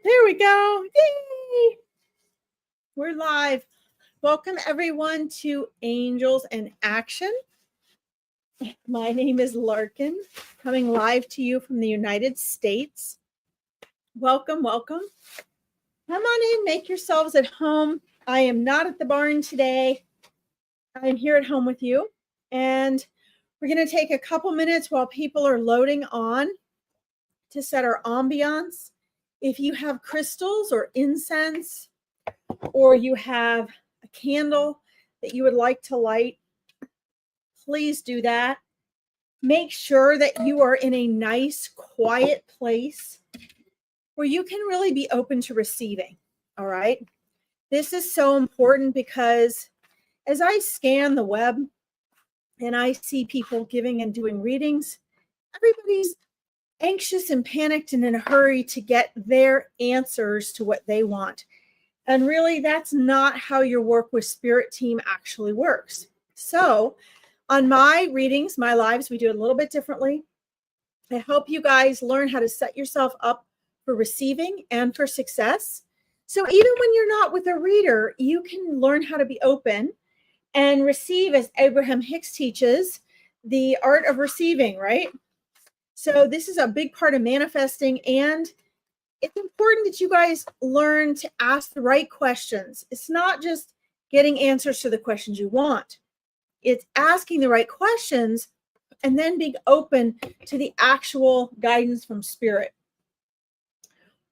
There we go. Yay! We're live. Welcome everyone to Angels in Action. My name is Larkin, coming live to you from the United States. Welcome, welcome. Come on in, make yourselves at home. I am not at the barn today. I'm here at home with you. And we're going to take a couple minutes while people are loading on to set our ambiance. If you have crystals or incense, or you have a candle that you would like to light, please do that. Make sure that you are in a nice, quiet place where you can really be open to receiving. All right. This is so important because as I scan the web and I see people giving and doing readings, everybody's anxious and panicked and in a hurry to get their answers to what they want. And really, that's not how your work with Spirit Team actually works. So on my readings, my lives, we do it a little bit differently. I hope you guys learn how to set yourself up for receiving and for success. So even when you're not with a reader, you can learn how to be open and receive, as Abraham Hicks teaches, the art of receiving, right? So this is a big part of manifesting, and it's important that you guys learn to ask the right questions. It's not just getting answers to the questions you want. It's asking the right questions and then being open to the actual guidance from Spirit.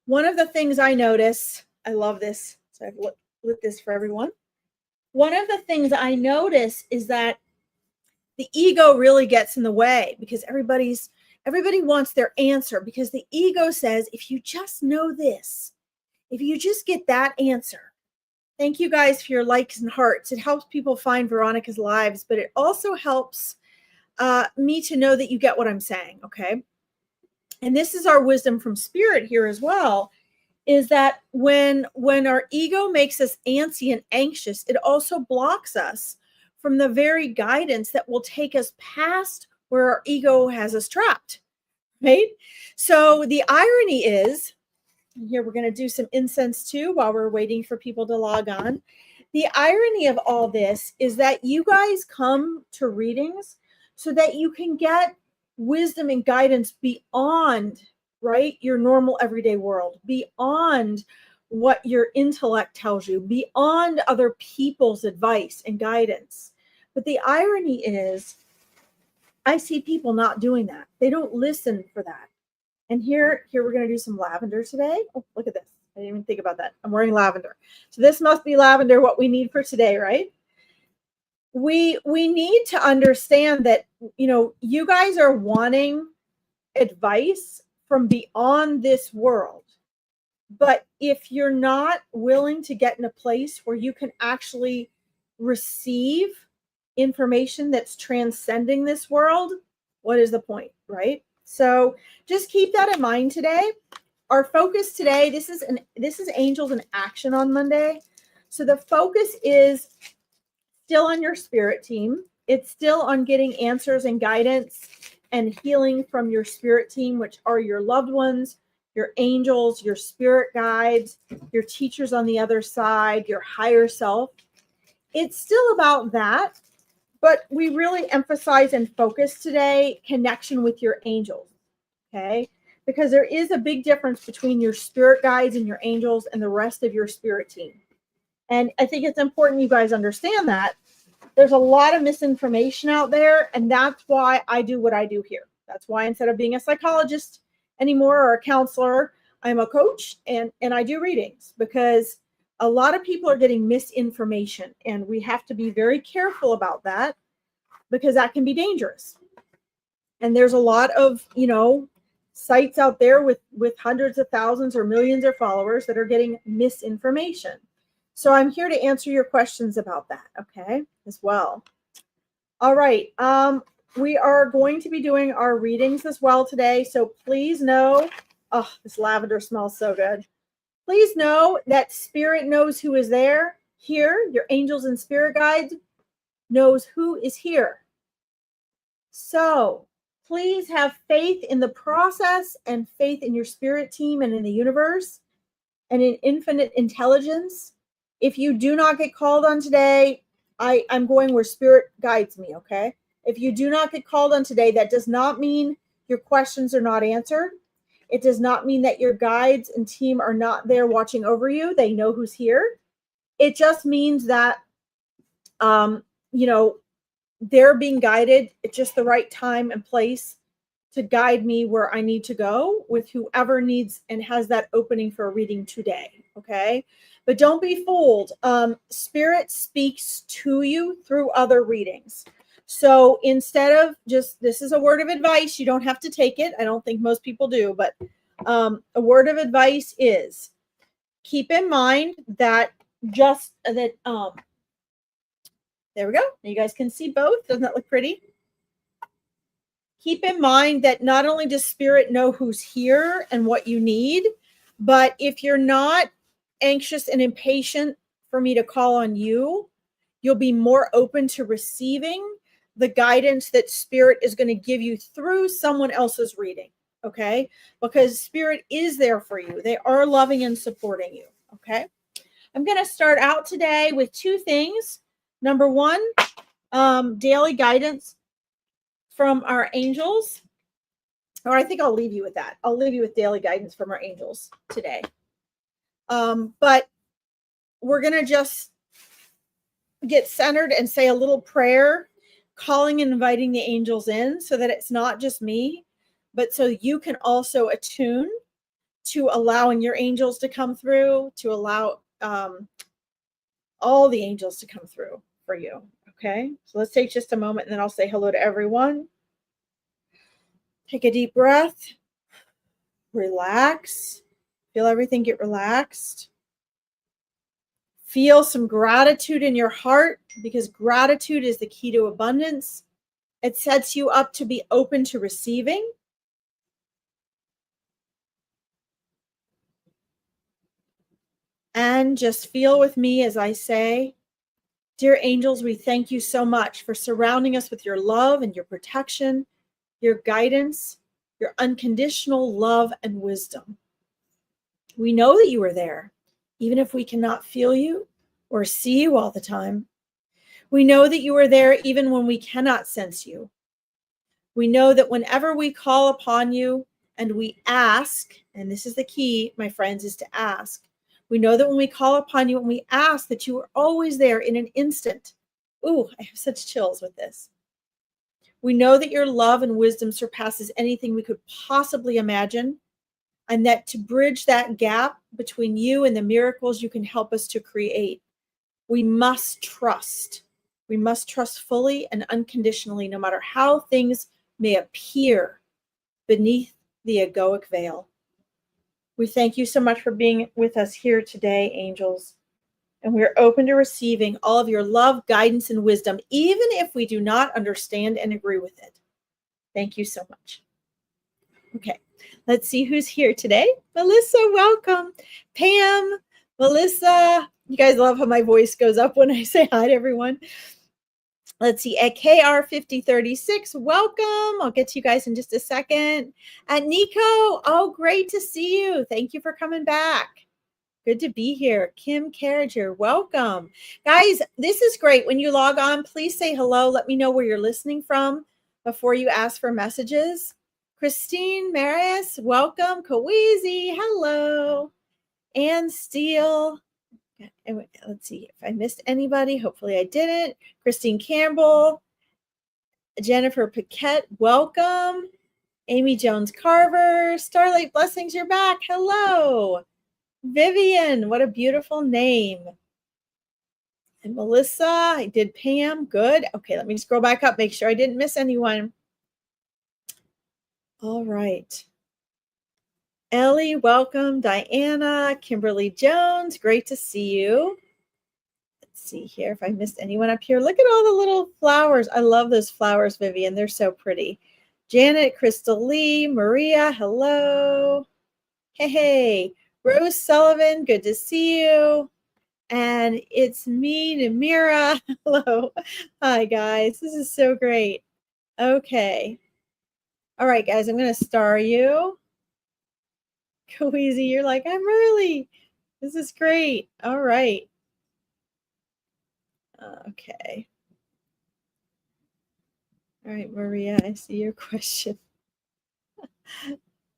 One of the things I notice, I love this, so I've lit this for everyone. One of the things I notice is that the ego really gets in the way because everybody wants their answer, because the ego says, if you just know this, if you just get that answer. Thank you guys for your likes and hearts. It helps people find Veronica's lives, but it also helps me to know that you get what I'm saying, okay? And this is our wisdom from Spirit here as well, is that when our ego makes us antsy and anxious, it also blocks us from the very guidance that will take us past where our ego has us trapped, right? So the irony is, and here we're going to do some incense too while we're waiting for people to log on. The irony of all this is that you guys come to readings so that you can get wisdom and guidance beyond, right, your normal everyday world, beyond what your intellect tells you, beyond other people's advice and guidance. But the irony is, I see people not doing that. They don't listen for that. And here we're going to do some lavender today. Oh, look at this. I didn't even think about that. I'm wearing lavender. So this must be lavender, what we need for today, right? We need to understand that, you guys are wanting advice from beyond this world. But if you're not willing to get in a place where you can actually receive information that's transcending this world, what is the point, right? So just keep that in mind today. Our focus today, this is Angels in Action on Monday. So the focus is still on your Spirit team. It's still on getting answers and guidance and healing from your Spirit team, which are your loved ones, your angels, your spirit guides, your teachers on the other side, your higher self. It's still about that, but we really emphasize and focus today connection with your angels, okay? Because there is a big difference between your spirit guides and your angels and the rest of your spirit team. And I think it's important you guys understand that. There's a lot of misinformation out there, and that's why I do what I do here. That's why instead of being a psychologist anymore or a counselor, I'm a coach and I do readings, because a lot of people are getting misinformation, and we have to be very careful about that because that can be dangerous. And there's a lot of, sites out there with hundreds of thousands or millions of followers that are getting misinformation. So I'm here to answer your questions about that, okay, as well. All right. We are going to be doing our readings as well today. So please know, oh, this lavender smells so good. Please know that Spirit knows who is there. Here, your angels and spirit guides knows who is here. So please have faith in the process and faith in your spirit team and in the universe. and in infinite intelligence. If you do not get called on today, I'm going where spirit guides me, okay? If you do not get called on today, that does not mean your questions are not answered. It does not mean that your guides and team are not there watching over you. They know who's here. It just means that, you know, they're being guided at just the right time and place to guide me where I need to go with whoever needs and has that opening for a reading today. Okay. But don't be fooled. Spirit speaks to you through other readings. So instead of just, this is a word of advice, you don't have to take it. I don't think most people do, but a word of advice is keep in mind that there we go. You guys can see both. Doesn't that look pretty? Keep in mind that not only does spirit know who's here and what you need, but if you're not anxious and impatient for me to call on you, you'll be more open to receiving the guidance that spirit is going to give you through someone else's reading. Okay. Because spirit is there for you. They are loving and supporting you. Okay. I'm going to start out today with two things. Number one, daily guidance from our angels. Or I think I'll leave you with that. I'll leave you with daily guidance from our angels today. But we're going to just get centered and say a little prayer, calling and inviting the angels in so that it's not just me, but so you can also attune to allowing your angels to come through, to allow all the angels to come through for you. Okay. So let's take just a moment and then I'll say hello to everyone. Take a deep breath. Relax. Feel everything get relaxed. Feel some gratitude in your heart because gratitude is the key to abundance. It sets you up to be open to receiving. And just feel with me as I say, dear angels, we thank you so much for surrounding us with your love and your protection, your guidance, your unconditional love and wisdom. We know that you are there, even if we cannot feel you or see you all the time. We know that you are there even when we cannot sense you. We know that whenever we call upon you and we ask, and this is the key, my friends, is to ask. We know that when we call upon you and we ask that you are always there in an instant. Ooh, I have such chills with this. We know that your love and wisdom surpasses anything we could possibly imagine, and that to bridge that gap between you and the miracles you can help us to create, we must trust. We must trust fully and unconditionally, no matter how things may appear beneath the egoic veil. We thank you so much for being with us here today, angels. And we're open to receiving all of your love, guidance, and wisdom, even if we do not understand and agree with it. Thank you so much. Okay, let's see who's here today. Melissa, welcome. Pam, Melissa. You guys love how my voice goes up when I say hi to everyone. Let's see, at KR5036, welcome. I'll get to you guys in just a second. At Nico, oh, great to see you. Thank you for coming back. Good to be here. Kim Carriger, welcome. Guys, this is great. When you log on, please say hello. Let me know where you're listening from before you ask for messages. Christine Marius, welcome. Kawizi, hello. Ann Steele. Let's see if I missed anybody. Hopefully I didn't. Christine Campbell. Jennifer Paquette, welcome. Amy Jones Carver. Starlight Blessings, you're back. Hello. Vivian, what a beautiful name. And Melissa, I did Pam. Good. Okay, let me scroll back up, make sure I didn't miss anyone. All right. Ellie, welcome. Diana, Kimberly Jones, great to see you. Let's see here if I missed anyone up here. Look at all the little flowers. I love those flowers, Vivian. They're so pretty. Janet, Crystal Lee, Maria, hello. Hey. Rose Sullivan, good to see you. And it's me, Namira. Hello. Hi, guys. This is so great. Okay. All right, guys, I'm going to star you. Coeasy, you're like, I'm early. This is great. All right. Okay. All right, Maria, I see your question.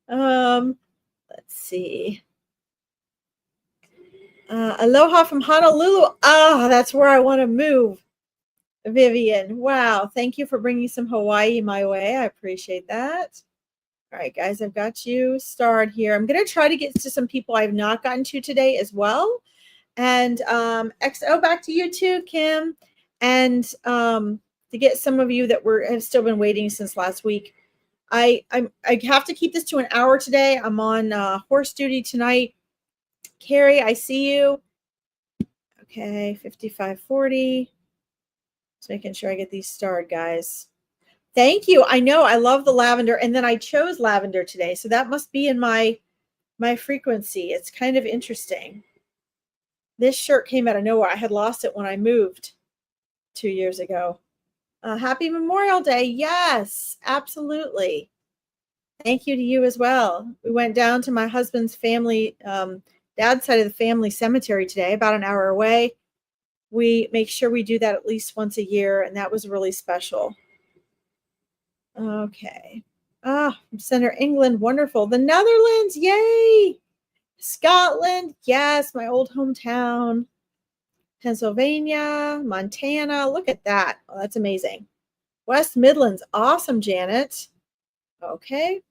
Let's see. Aloha from Honolulu. Ah, that's where I want to move. Vivian, wow. Thank you for bringing some Hawaii my way. I appreciate that. All right, guys, I've got you starred here. I'm going to try to get to some people I've not gotten to today as well. And XO, back to you too, Kim. And to get some of you that have still been waiting since last week. I have to keep this to an hour today. I'm on horse duty tonight. Carrie, I see you. Okay, 5540. Just making sure I get these starred, guys. Thank you. I know I love the lavender, and then I chose lavender today, so that must be in my frequency. It's kind of interesting. This shirt came out of nowhere. I had lost it when I moved 2 years ago. Happy Memorial Day. Yes, absolutely. Thank you to you as well. We went down to my husband's family, dad's side of the family cemetery today, about an hour away. We make sure we do that at least once a year, and that was really special. Okay. Center England, wonderful. The Netherlands, yay! Scotland, yes, my old hometown. Pennsylvania, Montana, look at that. Oh, that's amazing. West Midlands, awesome, Janet. Okay.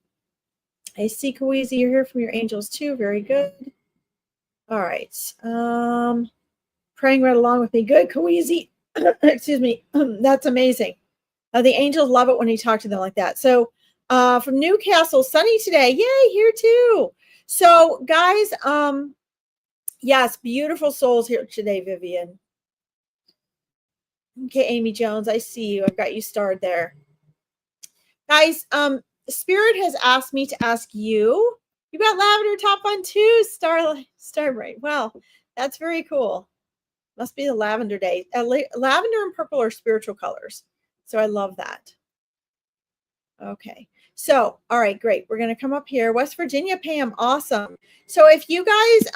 I see Kawizi, you're here from your angels too. Very good. All right. Praying right along with me. Good, Kawizi. Excuse me. That's amazing. The angels love it when you talk to them like that. So from Newcastle, sunny today. Yay, here too. So guys, yes, beautiful souls here today, Vivian. Okay, Amy Jones, I see you. I've got you starred there. Guys, Spirit has asked me to ask you. You got lavender top on too, Starbright. Well, that's very cool. Must be the lavender day. Lavender and purple are spiritual colors. So I love that. Okay. So, all right, great. We're going to come up here. West Virginia, Pam, awesome. So if you guys,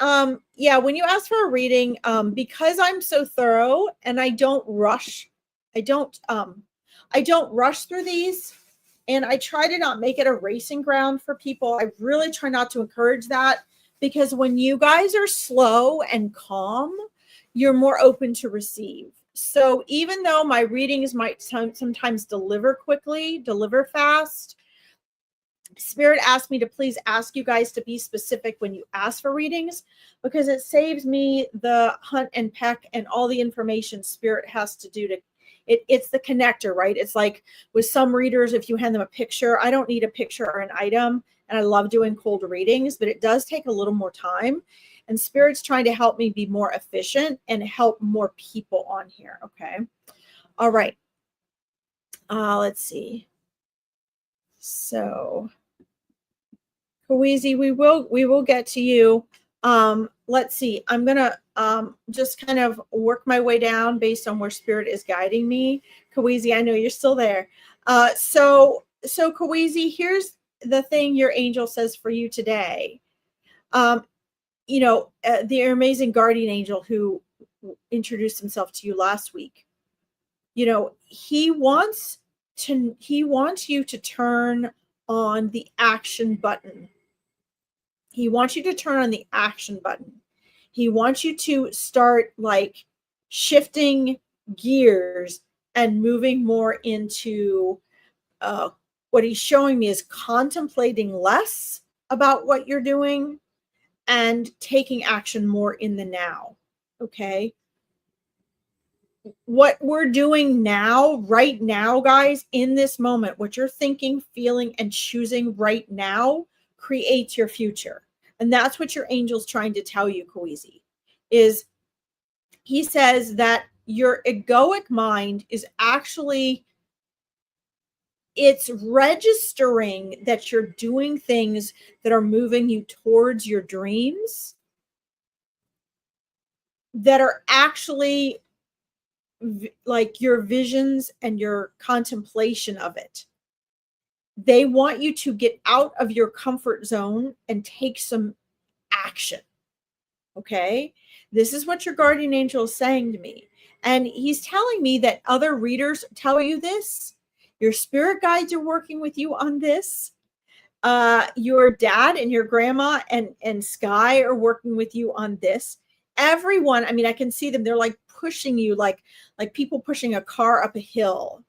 when you ask for a reading, because I'm so thorough and I don't rush, I don't rush through these, and I try to not make it a racing ground for people. I really try not to encourage that, because when you guys are slow and calm, you're more open to receive. So even though my readings might sometimes deliver quickly, deliver fast, Spirit asked me to please ask you guys to be specific when you ask for readings, because it saves me the hunt and peck and all the information Spirit has to do to it's the connector, right? It's like with some readers, if you hand them a picture, I don't need a picture or an item, and I love doing cold readings, but it does take a little more time. And Spirit's trying to help me be more efficient and help more people on here. Okay. All right. Let's see. So, Kawizi, we will get to you. Let's see. I'm gonna just kind of work my way down based on where Spirit is guiding me. Kawizi, I know you're still there. So Kawizi, here's the thing your angel says for you today. The amazing guardian angel who introduced himself to you last week, he wants you to turn on the action button. He wants you to turn on the action button. He wants you to start like shifting gears and moving more into what he's showing me is contemplating less about what you're doing and taking action more in the now. Okay. What we're doing now, right now, guys, in this moment, what you're thinking, feeling, and choosing right now creates your future. And that's what your angel's trying to tell you, Kawizi, is he says that your egoic mind is actually, it's registering that you're doing things that are moving you towards your dreams, that are actually like your visions and your contemplation of it. They want you to get out of your comfort zone and take some action. Okay. This is what your guardian angel is saying to me. And he's telling me that other readers tell you this. Your spirit guides are working with you on this. Your dad and your grandma and Sky are working with you on this. Everyone, I mean, I can see them. They're like pushing you, like people pushing a car up a hill.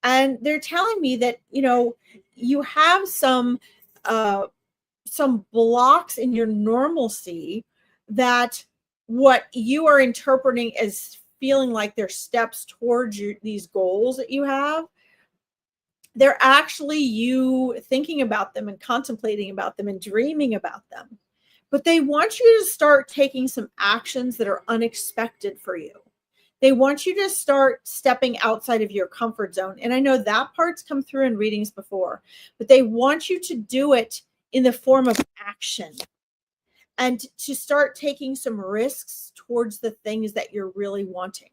And they're telling me that, you have some blocks in your normalcy that what you are interpreting as feeling like they're steps towards these goals that you have, they're actually you thinking about them and contemplating about them and dreaming about them. But they want you to start taking some actions that are unexpected for you. They want you to start stepping outside of your comfort zone. And I know that part's come through in readings before, but they want you to do it in the form of action and to start taking some risks towards the things that you're really wanting.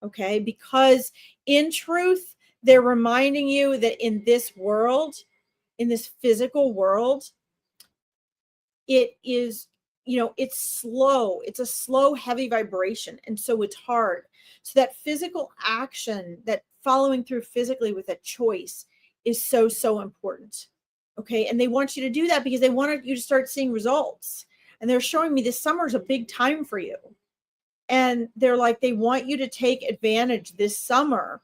Okay. Because in truth, they're reminding you that in this world, in this physical world, it is, it's slow. It's a slow, heavy vibration. And so it's hard. So that physical action, that following through physically with a choice is so, so important. Okay. And they want you to do that because they want you to start seeing results. And they're showing me this summer is a big time for you. And they're like, they want you to take advantage this summer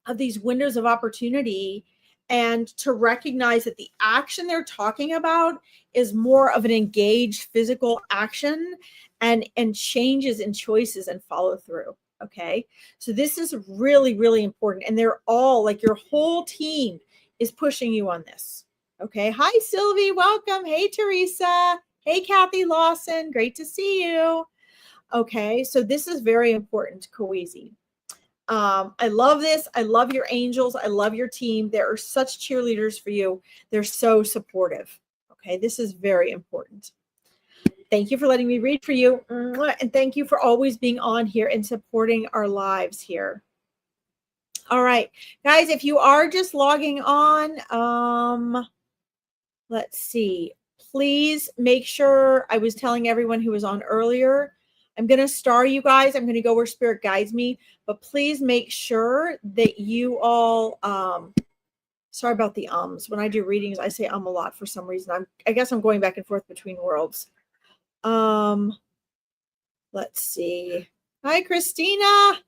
of these windows of opportunity and to recognize that the action they're talking about is more of an engaged physical action and changes in choices and follow through. Okay. So this is really, really important. And they're all like, your whole team is pushing you on this. Okay. Hi, Sylvie. Welcome. Hey, Teresa. Hey, Kathy Lawson. Great to see you. Okay. So this is very important, Kawezi. I love this. I love your angels. I love your team. They are such cheerleaders for you. They're so supportive. Okay. This is very important. Thank you for letting me read for you. And thank you for always being on here and supporting our lives here. All right, guys, if you are just logging on, let's see. Please make sure, I was telling everyone who was on earlier, I'm going to star you guys. I'm going to go where spirit guides me, but please make sure that you all, sorry about the ums. When I do readings, I say a lot for some reason. I guess I'm going back and forth between worlds. Let's see. Hi, Christina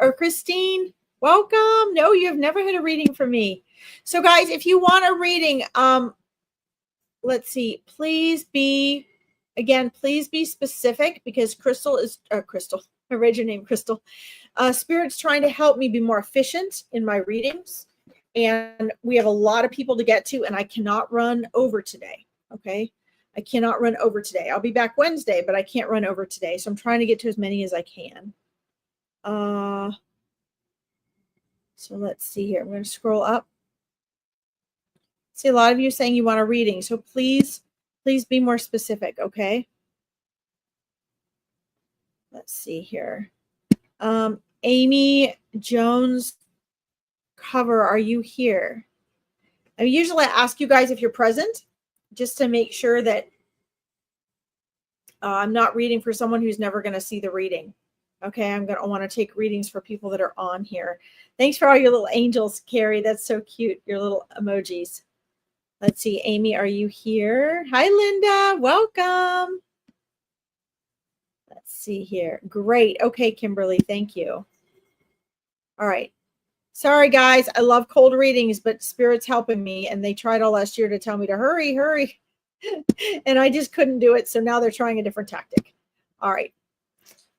or Christine. Welcome. No, you have never had a reading from me. So guys, if you want a reading, let's see, please be specific because Crystal is Crystal. I read your name, Crystal. Spirit's trying to help me be more efficient in my readings. And we have a lot of people to get to, and I cannot run over today. Okay. I cannot run over today. I'll be back Wednesday, but I can't run over today. So I'm trying to get to as many as I can. So let's see here. I'm going to scroll up. See a lot of you saying you want a reading. So please be more specific. Okay. Let's see here. Amy Jones Cover, are you here? I usually ask you guys if you're present just to make sure that I'm not reading for someone who's never going to see the reading. Okay, I want to take readings for people that are on here. Thanks for all your little angels, Carrie. That's so cute, your little emojis. Let's see, Amy, are you here? Hi, Linda. Welcome. Let's see here. Great. Okay, Kimberly, thank you. All right. Sorry, guys. I love cold readings, but Spirit's helping me, and they tried all last year to tell me to hurry. And I just couldn't do it. So now they're trying a different tactic. All right.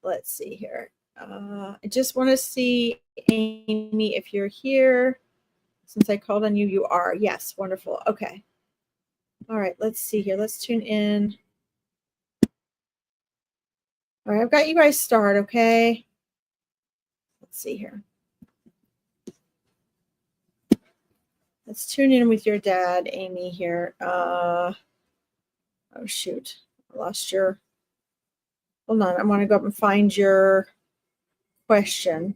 Let's see here. I just want to see, Amy, if you're here. Since I called on you, you are. Yes. Wonderful. Okay. All right. Let's see here. Let's tune in. All right. I've got you guys start. Okay. Let's see here. Let's tune in with your dad, Amy, here. Oh, shoot. I lost your... Hold on. I want to go up and find your question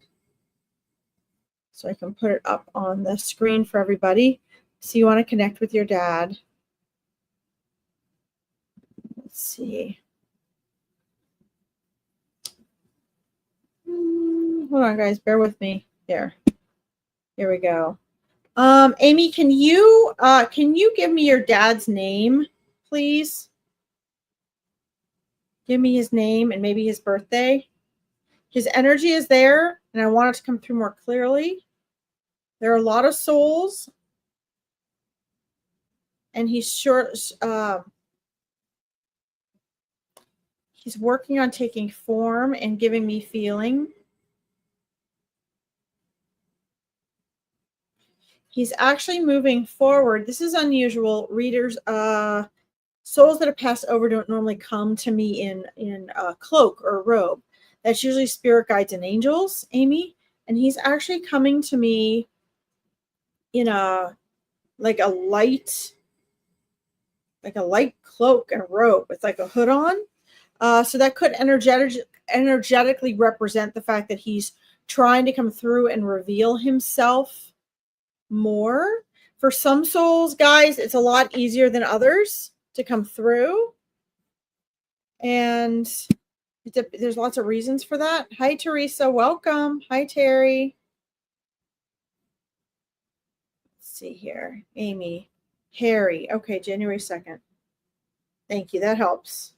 so I can put it up on the screen for everybody. So you want to connect with your dad. Let's see. Hold on, guys. Bear with me. There. Here we go. Amy, can you give me your dad's name, please? Give me his name and maybe his birthday. His energy is there, and I want it to come through more clearly. There are a lot of souls, and he's working on taking form and giving me feeling. He's actually moving forward. This is unusual. Readers, souls that have passed over don't normally come to me in a cloak or a robe. That's usually spirit guides and angels, Amy. And he's actually coming to me in a light cloak and robe with like a hood on. So that could energetically represent the fact that he's trying to come through and reveal himself more. For some souls, guys, it's a lot easier than others to come through. And there's lots of reasons for that. Hi, Teresa. Welcome. Hi, Terry. Let's see here. Amy. Harry. Okay, January 2nd. Thank you. That helps.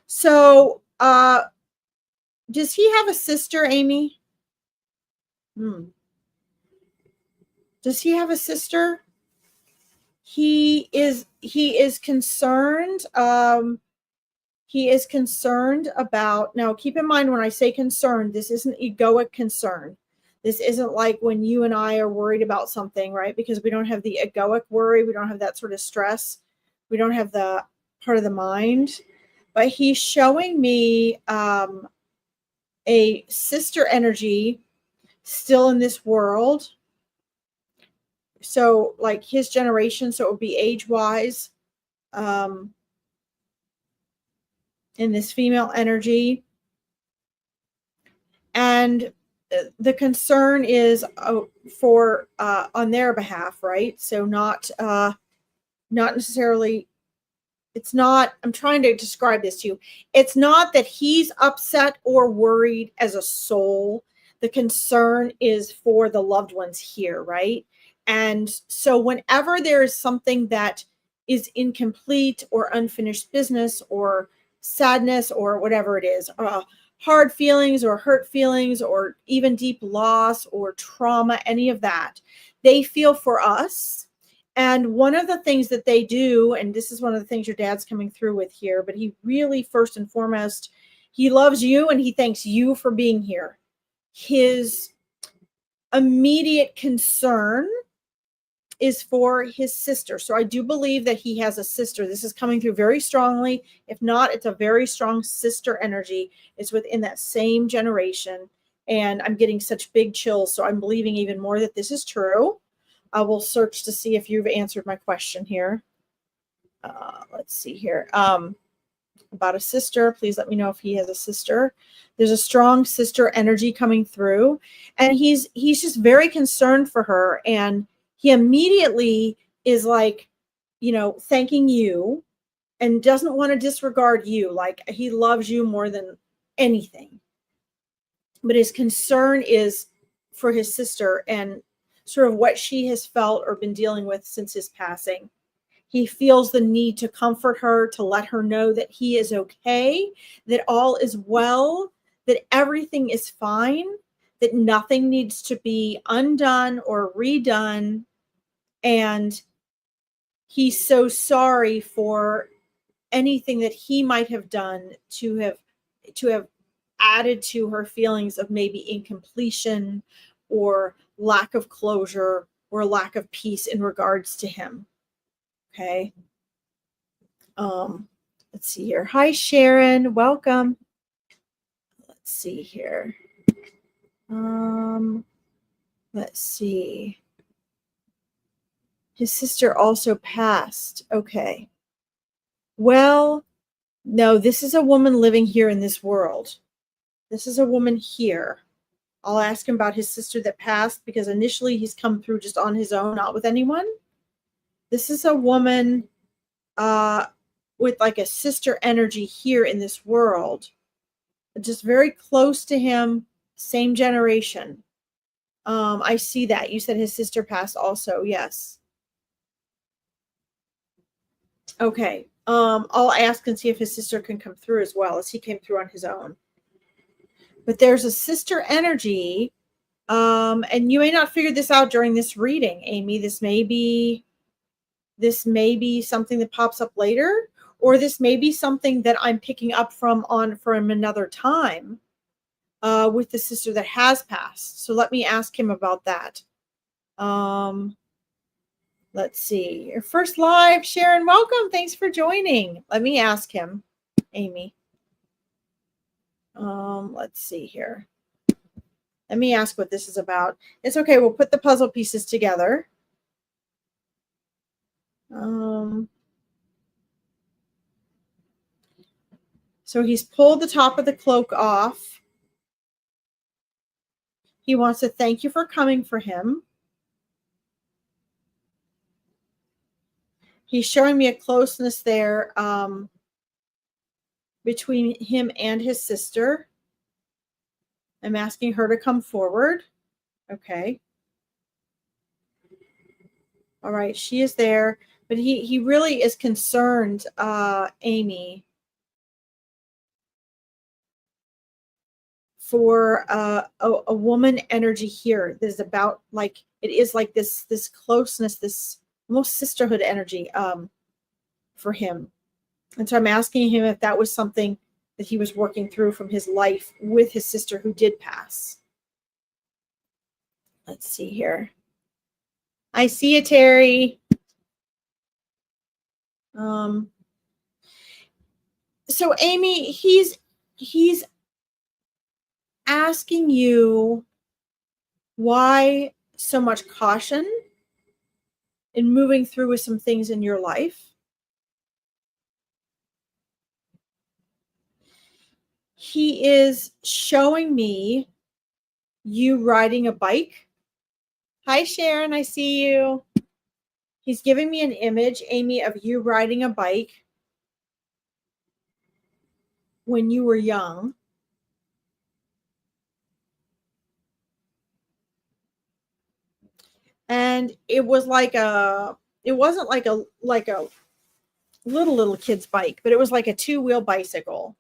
So, does he have a sister, Amy? Does he have a sister? He is concerned. He is concerned about, now keep in mind when I say concerned, this isn't egoic concern. This isn't like when you and I are worried about something, right? Because we don't have the egoic worry. We don't have that sort of stress. We don't have the part of the mind. But he's showing me a sister energy still in this world. So like his generation, so it would be age-wise, in this female energy. And the concern is for on their behalf, right? So not necessarily, it's not, I'm trying to describe this to you. It's not that he's upset or worried as a soul. The concern is for the loved ones here, right? And so whenever there is something that is incomplete or unfinished business or sadness or whatever it is, hard feelings or hurt feelings or even deep loss or trauma, any of that, they feel for us. And one of the things that they do, and this is one of the things your dad's coming through with here, but he really, first and foremost, he loves you and he thanks you for being here. His immediate concern is for his sister. So I do believe that he has a sister. This is coming through very strongly. If not, it's a very strong sister energy. It's within that same generation. And I'm getting such big chills. So I'm believing even more that this is true. I will search to see if you've answered my question here. Let's see here. About a sister, please let me know if he has a sister. There's a strong sister energy coming through. And he's just very concerned for her. And he immediately is like, thanking you and doesn't want to disregard you. Like he loves you more than anything. But his concern is for his sister and sort of what she has felt or been dealing with since his passing. He feels the need to comfort her, to let her know that he is okay, that all is well, that everything is fine, that nothing needs to be undone or redone. And he's so sorry for anything that he might have done to have added to her feelings of maybe incompletion or lack of closure or lack of peace in regards to him. Okay. Let's see here. Hi, Sharon. Welcome. Let's see here. Let's see. His sister also passed. Okay. Well, no, this is a woman living here in this world. This is a woman here. I'll ask him about his sister that passed because initially he's come through just on his own, not with anyone. This is a woman with like a sister energy here in this world. just very close to him, same generation. I see that. You said his sister passed also. Yes. Okay. I'll ask and see if his sister can come through as well, as he came through on his own. But there's a sister energy. And you may not figure this out during this reading, Amy. This may be something that pops up later, or this may be something that I'm picking up from another time with the sister that has passed. So let me ask him about that. Let's see. Your first live, Sharon. Welcome. Thanks for joining. Let me ask him, Amy. Let's see here. Let me ask what this is about. It's okay. We'll put the puzzle pieces together. So he's pulled the top of the cloak off. He wants to thank you for coming for him. He's showing me a closeness there between him and his sister. I'm asking her to come forward. Okay. All right, she is there. But he really is concerned, Amy, for a woman energy here that is about like, it is like this closeness, this almost sisterhood energy for him. And so I'm asking him if that was something that he was working through from his life with his sister who did pass. Let's see here. I see you, Terry. So Amy, he's asking you why so much caution in moving through with some things in your life. He is showing me you riding a bike. Hi, Sharon, I see you. He's giving me an image, Amy, of you riding a bike when you were young. And it was like it wasn't like a little kid's bike, but it was like a 2-wheel bicycle.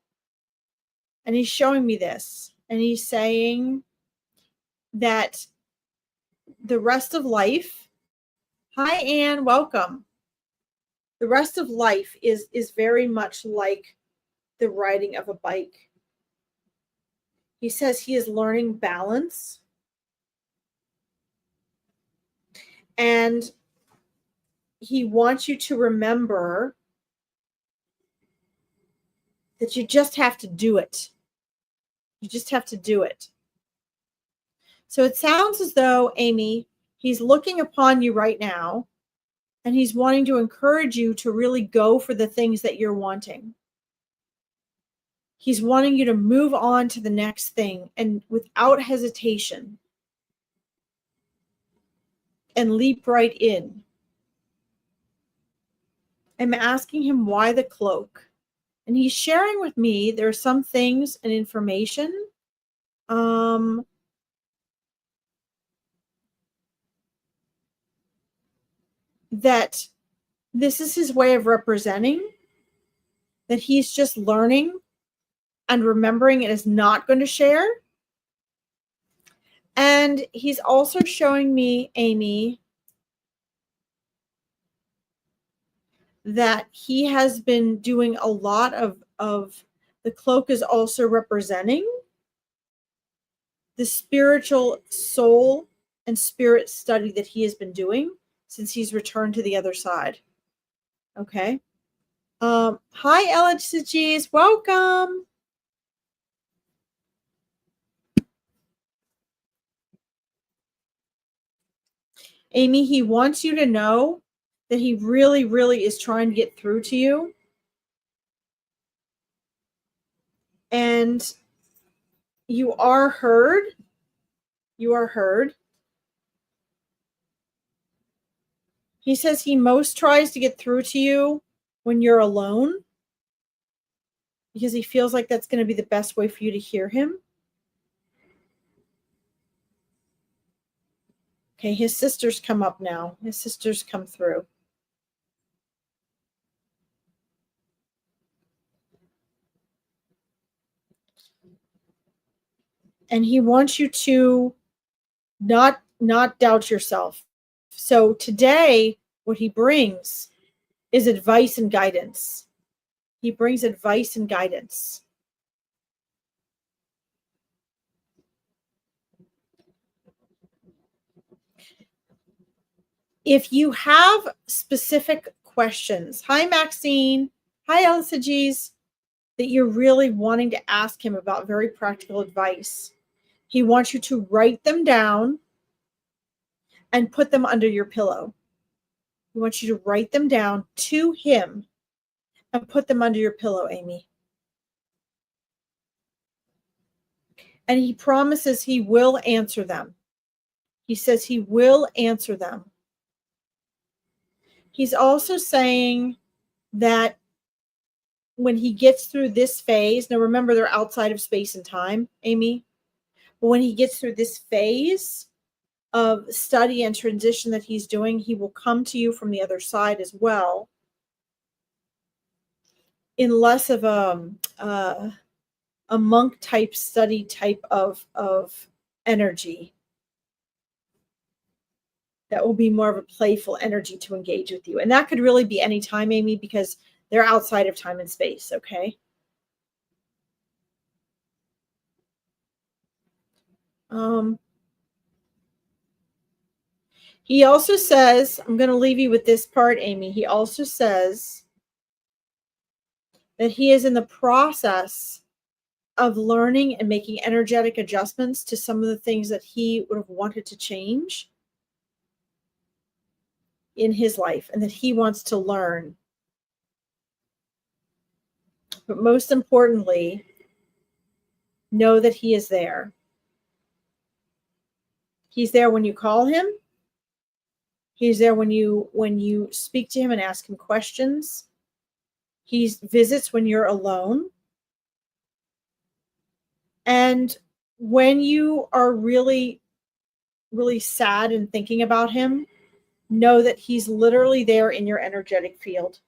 And he's showing me this, and he's saying that the rest of life, hi Anne, welcome. The rest of life is very much like the riding of a bike. He says he is learning balance. And he wants you to remember that you just have to do it. You just have to do it. So it sounds as though, Amy, he's looking upon you right now, and he's wanting to encourage you to really go for the things that you're wanting. He's wanting you to move on to the next thing, and without hesitation, and leap right in. I'm asking him why the cloak. And he's sharing with me there are some things and information that this is his way of representing that he's just learning and remembering and is not going to share. And he's also showing me, Amy, that he has been doing a lot of the cloak is also representing the spiritual soul and spirit study that he has been doing since he's returned to the other side. Okay. Hi, LHCGs. Welcome. Amy, he wants you to know that he really, really is trying to get through to you. And you are heard. You are heard. He says he most tries to get through to you when you're alone. because he feels like that's going to be the best way for you to hear him. Okay, his sisters come up now. His sisters come through. And he wants you to not doubt yourself. So today, what he brings is advice and guidance. He brings advice and guidance. If you have specific questions, hi Maxine, hi Elsa G's, that you're really wanting to ask him about very practical advice, he wants you to write them down and put them under your pillow. He wants you to write them down to him and put them under your pillow, Amy. And he promises he will answer them. He says he will answer them. He's also saying that when he gets through this phase, now remember they're outside of space and time, Amy, but when he gets through this phase of study and transition that he's doing, he will come to you from the other side as well, in less of a monk type study type of energy. That will be more of a playful energy to engage with you. And that could really be any time, Amy, because they're outside of time and space, okay? He also says, I'm going to leave you with this part, Amy. He also says that he is in the process of learning and making energetic adjustments to some of the things that he would have wanted to change in his life and that he wants to learn. But most importantly, know that he is there. He's there when you call him. He's there when you speak to him and ask him questions. He visits when you're alone. And when you are really, really sad and thinking about him, know that he's literally there in your energetic field.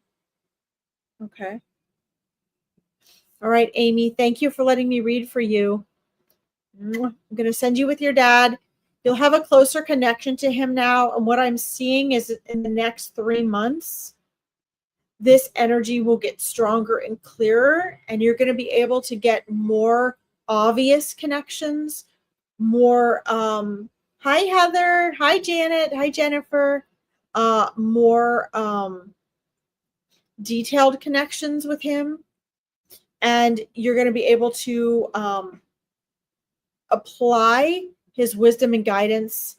Okay. All right, Amy, thank you for letting me read for you. I'm going to send you with your dad. You'll have a closer connection to him now. And what I'm seeing is in the next 3 months, this energy will get stronger and clearer, and you're going to be able to get more obvious connections, more, hi, Heather, hi, Janet, hi, Jennifer, more detailed connections with him. And you're going to be able to apply his wisdom and guidance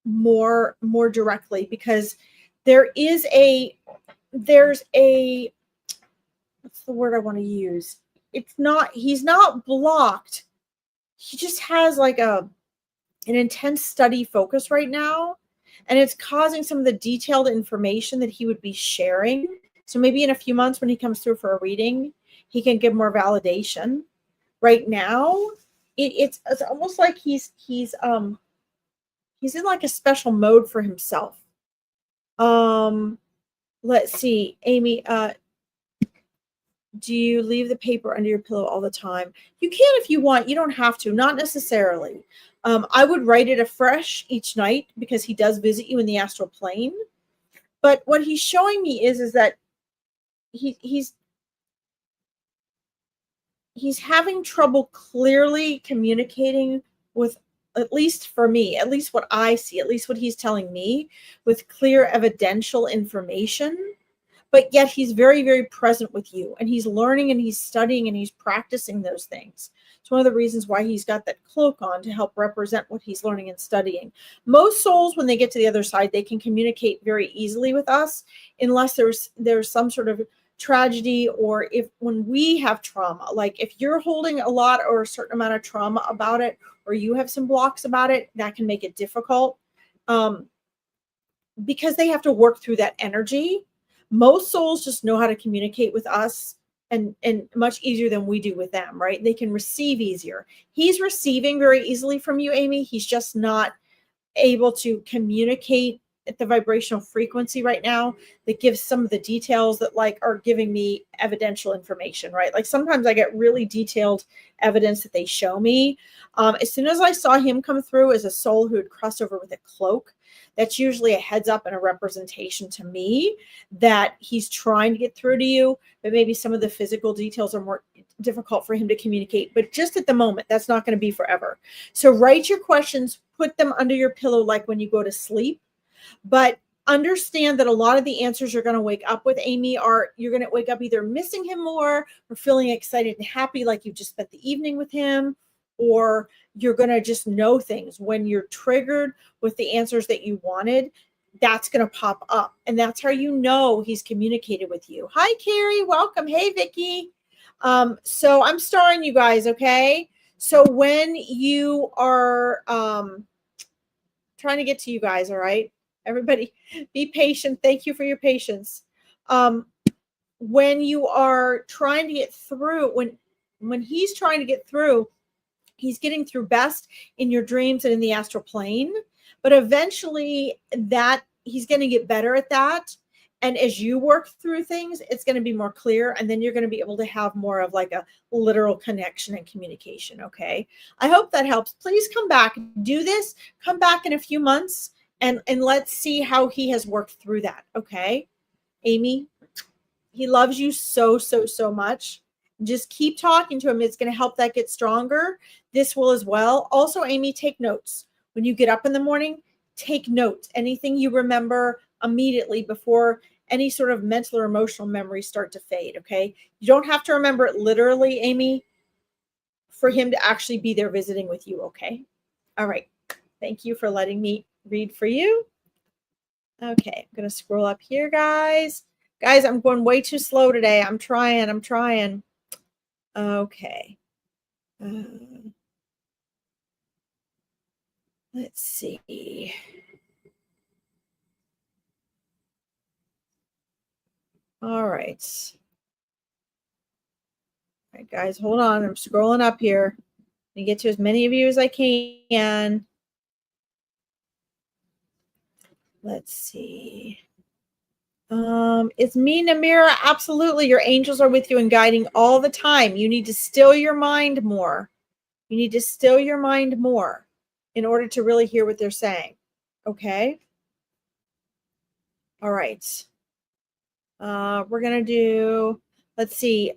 more directly, because there's a what's the word I want to use? He's not blocked. He just has like an intense study focus right now, and it's causing some of the detailed information that he would be sharing. So maybe in a few months when he comes through for a reading, he can give more validation. Right now, it's almost like he's in like a special mode for himself. Let's see, Amy, do you leave the paper under your pillow all the time? You can if you want. You don't have to, not necessarily. I would write it afresh each night because he does visit you in the astral plane. But what he's showing me is that he's having trouble clearly communicating with, at least for me, at least what I see, at least what he's telling me, with clear evidential information. But yet he's very, very present with you, and he's learning and he's studying and he's practicing those things. It's one of the reasons why he's got that cloak on, to help represent what he's learning and studying. Most souls, when they get to the other side, they can communicate very easily with us, unless there's some sort of tragedy, or when we have trauma, like if you're holding a lot or a certain amount of trauma about it, or you have some blocks about it, that can make it difficult, because they have to work through that energy. Most souls just know how to communicate with us and much easier than we do with them, right? They can receive easier. He's receiving very easily from you, Amy. He's just not able to communicate at the vibrational frequency right now that gives some of the details that like are giving me evidential information, right? Like sometimes I get really detailed evidence that they show me. As soon as I saw him come through as a soul who had crossed over with a cloak, that's usually a heads up and a representation to me that he's trying to get through to you, but maybe some of the physical details are more difficult for him to communicate. But just at the moment, that's not going to be forever. So write your questions, put them under your pillow like when you go to sleep. But understand that a lot of the answers you're going to wake up with, Amy, are you're going to wake up either missing him more or feeling excited and happy like you've just spent the evening with him, or you're going to just know things when you're triggered with the answers that you wanted. That's going to pop up, and that's how you know he's communicated with you. Hi, Carrie. Welcome. Hey, Vicky. So I'm starring you guys, okay? So when you are trying to get to you guys, all right? Everybody be patient. Thank you for your patience. When you are trying to get through, when he's trying to get through, he's getting through best in your dreams and in the astral plane. But eventually that he's going to get better at that. And as you work through things, it's going to be more clear. And then you're going to be able to have more of like a literal connection and communication. Okay. I hope that helps. Please come back, do this, come back in a few months and let's see how he has worked through that. Okay. Amy, he loves you so, so, so much. Just keep talking to him. It's going to help that get stronger. This will as well. Also, Amy, take notes. When you get up in the morning, take notes. Anything you remember immediately before any sort of mental or emotional memories start to fade, okay? You don't have to remember it literally, Amy, for him to actually be there visiting with you, okay? All right. Thank you for letting me read for you. Okay, I'm going to scroll up here, guys. Guys, I'm going way too slow today. I'm trying. Okay. Let's see. All right. All right, guys, hold on. I'm scrolling up here and get to as many of you as I can. Let's see. It's me, Namira. Absolutely. Your angels are with you and guiding all the time. You need to still your mind more. You need to still your mind more in order to really hear what they're saying. Okay. All right. We're going to do, let's see.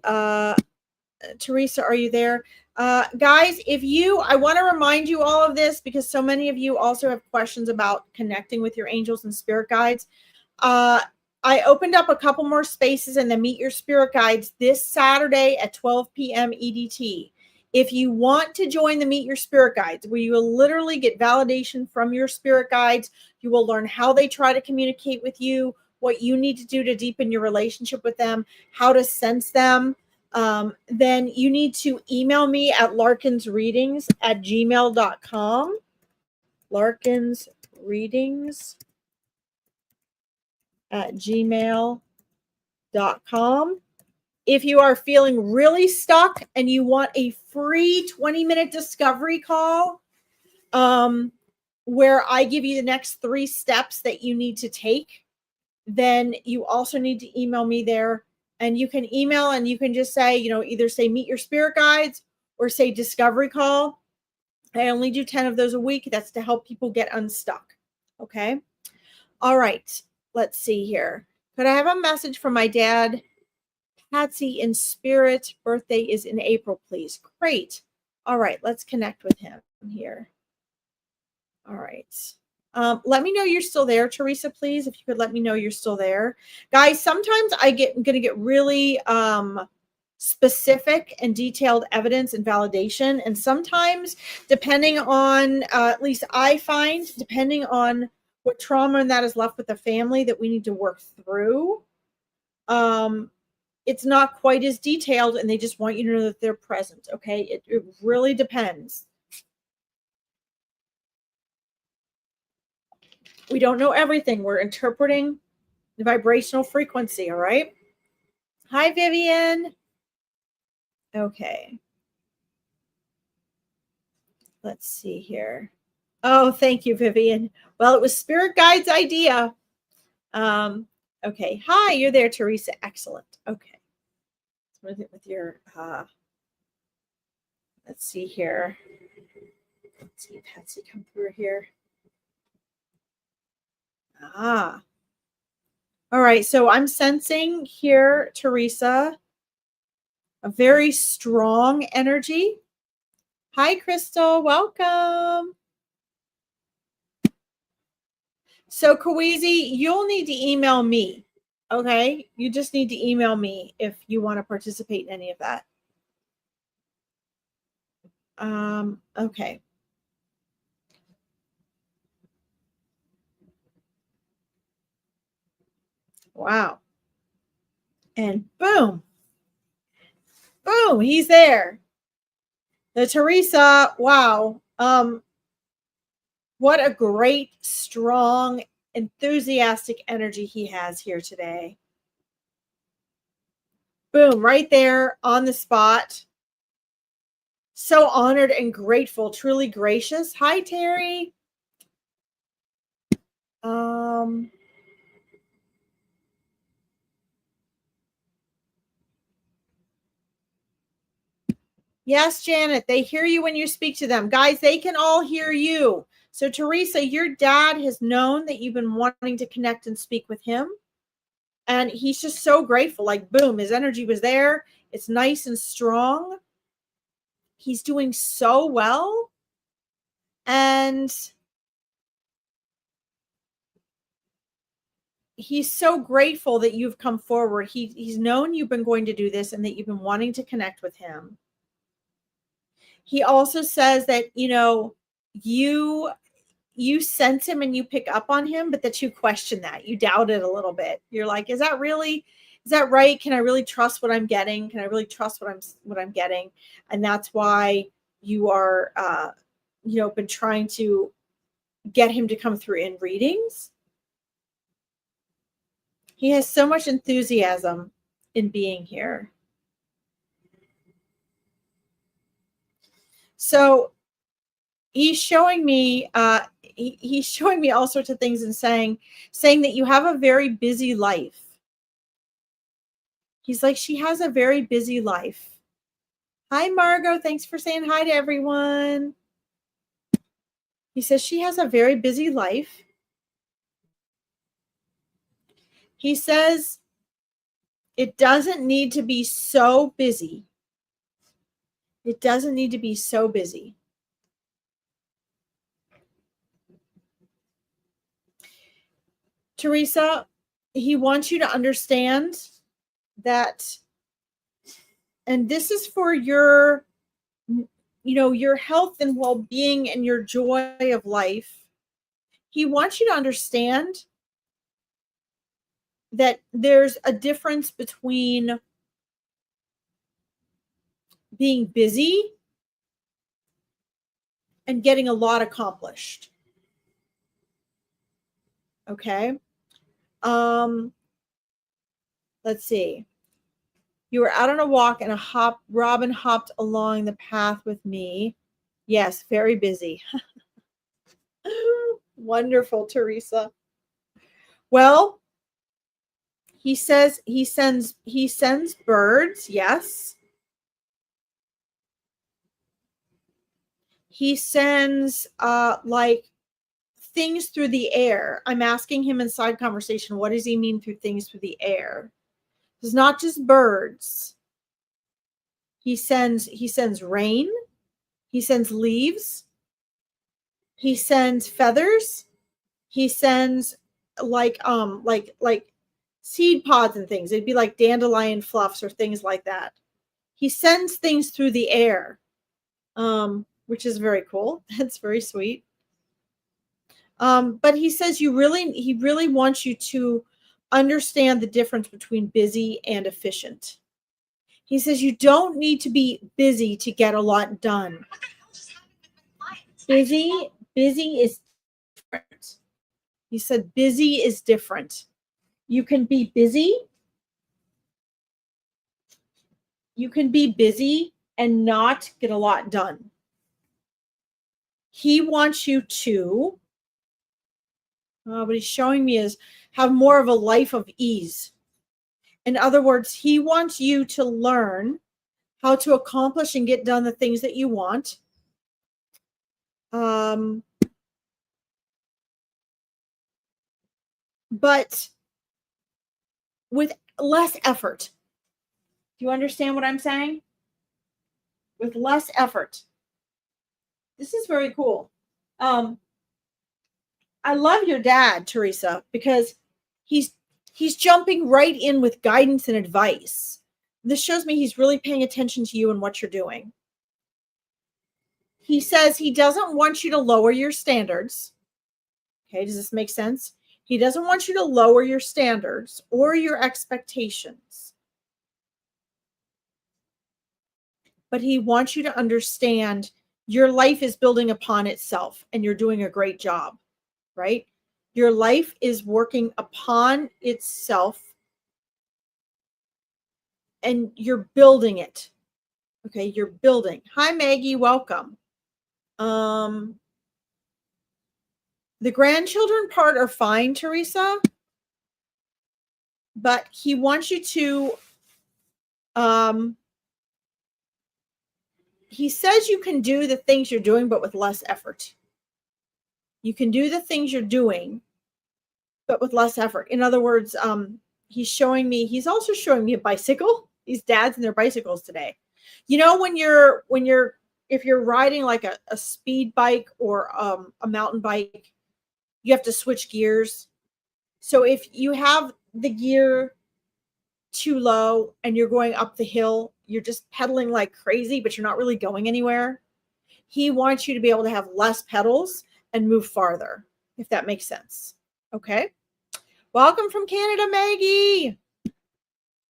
Teresa, are you there? Guys, I want to remind you all of this because so many of you also have questions about connecting with your angels and spirit guides. I opened up a couple more spaces in the Meet Your Spirit Guides this Saturday at 12 p.m. EDT. If you want to join the Meet Your Spirit Guides, where you will literally get validation from your spirit guides, you will learn how they try to communicate with you, what you need to do to deepen your relationship with them, how to sense them, then you need to email me at larkinsreadings@gmail.com. larkinsreadings@gmail.com. If you are feeling really stuck and you want a free 20-minute discovery call, where I give you the next 3 steps that you need to take, then you also need to email me there. And you can email and you can just say, either say Meet Your Spirit Guides or say discovery call. I only do 10 of those a week. That's to help people get unstuck. Okay. All right. Let's see here. Could I have a message from my dad, Patsy, in spirit? Birthday is in April, please. Great. All right. Let's connect with him here. All right. Let me know you're still there, Teresa, please. If you could let me know you're still there. Guys, sometimes I'm going to get really specific and detailed evidence and validation. And sometimes, depending on, at least I find, depending on what trauma and that is left with the family that we need to work through, it's not quite as detailed, and they just want you to know that they're present, okay? It really depends. We don't know everything. We're interpreting the vibrational frequency. All right. Hi, Vivian. Okay. Let's see here. Oh, thank you, Vivian. Well, it was Spirit Guide's idea. Okay. Hi, you're there, Teresa. Excellent. Okay. With your let's see here. Let's see Patsy come through here. All right. So I'm sensing here, Teresa, a very strong energy. Hi, Crystal. Welcome. So, Kawizi, you'll need to email me. Okay. You just need to email me if you want to participate in any of that. Okay. Wow. And boom. Boom. He's there. The Teresa. Wow. What a great, strong, enthusiastic energy he has here today. Boom, right there on the spot. So honored and grateful, truly gracious. Hi, Terry. Yes, Janet, they hear you when you speak to them. Guys, they can all hear you. So, Teresa, your dad has known that you've been wanting to connect and speak with him. And he's just so grateful. Like, boom, his energy was there. It's nice and strong. He's doing so well. And he's so grateful that you've come forward. He's known you've been going to do this and that you've been wanting to connect with him. He also says that, you sense him and you pick up on him, but that you question that. You doubt it a little bit. You're like, is that right? Can I really trust what I'm getting? Can I really trust what I'm getting? And that's why you are, been trying to get him to come through in readings. He has so much enthusiasm in being here. So he's showing me he's showing me all sorts of things and saying that you have a very busy life. He's like, she has a very busy life. Hi, Margot. Thanks for saying hi to everyone. He says she has a very busy life. He says it doesn't need to be so busy. It doesn't need to be so busy. Teresa, he wants you to understand that, and this is for your health and well-being and your joy of life. He wants you to understand that there's a difference between being busy and getting a lot accomplished. Okay. Let's see. You were out on a walk and Robin hopped along the path with me. Yes, very busy. Wonderful, Teresa. Well, he says he sends birds. Yes. He sends like things through the air. I'm asking him inside conversation, what does he mean through things through the air? It's not just birds. He sends rain. He sends leaves. He sends feathers. He sends like seed pods and things. It'd be like dandelion fluffs or things like that. He sends things through the air, which is very cool. That's very sweet. But he says he really wants you to understand the difference between busy and efficient. He says you don't need to be busy to get a lot done. Busy is different. He said busy is different. You can be busy. You can be busy and not get a lot done. He wants you to, what he's showing me is have more of a life of ease. In other words, he wants you to learn how to accomplish and get done the things that you want. But with less effort. Do you understand what I'm saying? With less effort. This is very cool. I love your dad, Teresa, because he's jumping right in with guidance and advice. This shows me he's really paying attention to you and what you're doing. He says he doesn't want you to lower your standards. Okay, does this make sense? He doesn't want you to lower your standards or your expectations. But he wants you to understand your life is building upon itself and you're doing a great job, right? Your life is working upon itself and you're building it. Okay, you're building. Hi, Maggie, welcome. The grandchildren part are fine, Teresa, but he wants you to, he says you can do the things you're doing, but with less effort. You can do the things you're doing, but with less effort. In other words, he's also showing me a bicycle. These dads and their bicycles today. You know, if you're riding like a speed bike or a mountain bike, you have to switch gears. So if you have the gear too low and you're going up the hill, you're just pedaling like crazy, but you're not really going anywhere. He wants you to be able to have less pedals and move farther, if that makes sense. Okay. Welcome from Canada, Maggie.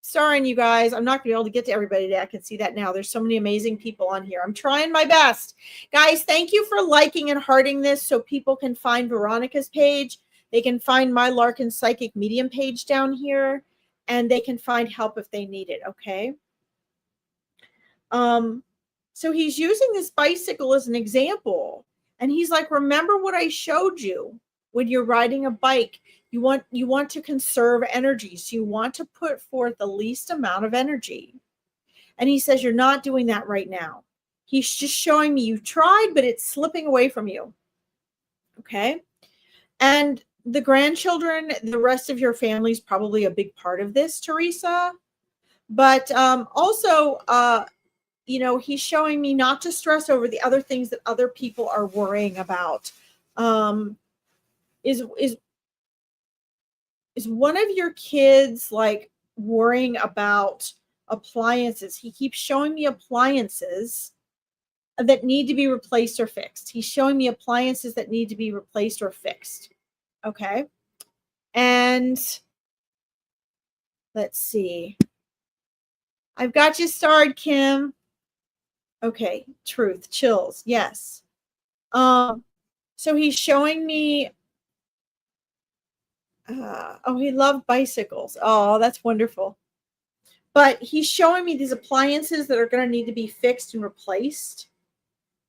Sorry, you guys. I'm not going to be able to get to everybody today. I can see that now. There's so many amazing people on here. I'm trying my best. Guys, thank you for liking and hearting this so people can find Veronica's page. They can find my Larkin Psychic Medium page down here, and they can find help if they need it, okay? So he's using this bicycle as an example, and he's like, remember what I showed you when you're riding a bike. You want to conserve energy. So you want to put forth the least amount of energy. And he says, you're not doing that right now. He's just showing me you tried, but it's slipping away from you. Okay. And the grandchildren, the rest of your family is probably a big part of this, Teresa. But also, he's showing me not to stress over the other things that other people are worrying about. Is one of your kids like worrying about appliances? He keeps showing me appliances that need to be replaced or fixed. He's showing me appliances that need to be replaced or fixed. Okay. And let's see. I've got you starred, Kim. Okay. Truth, chills. Yes. So he's showing me he loved bicycles. Oh, that's wonderful. But he's showing me these appliances that are going to need to be fixed and replaced.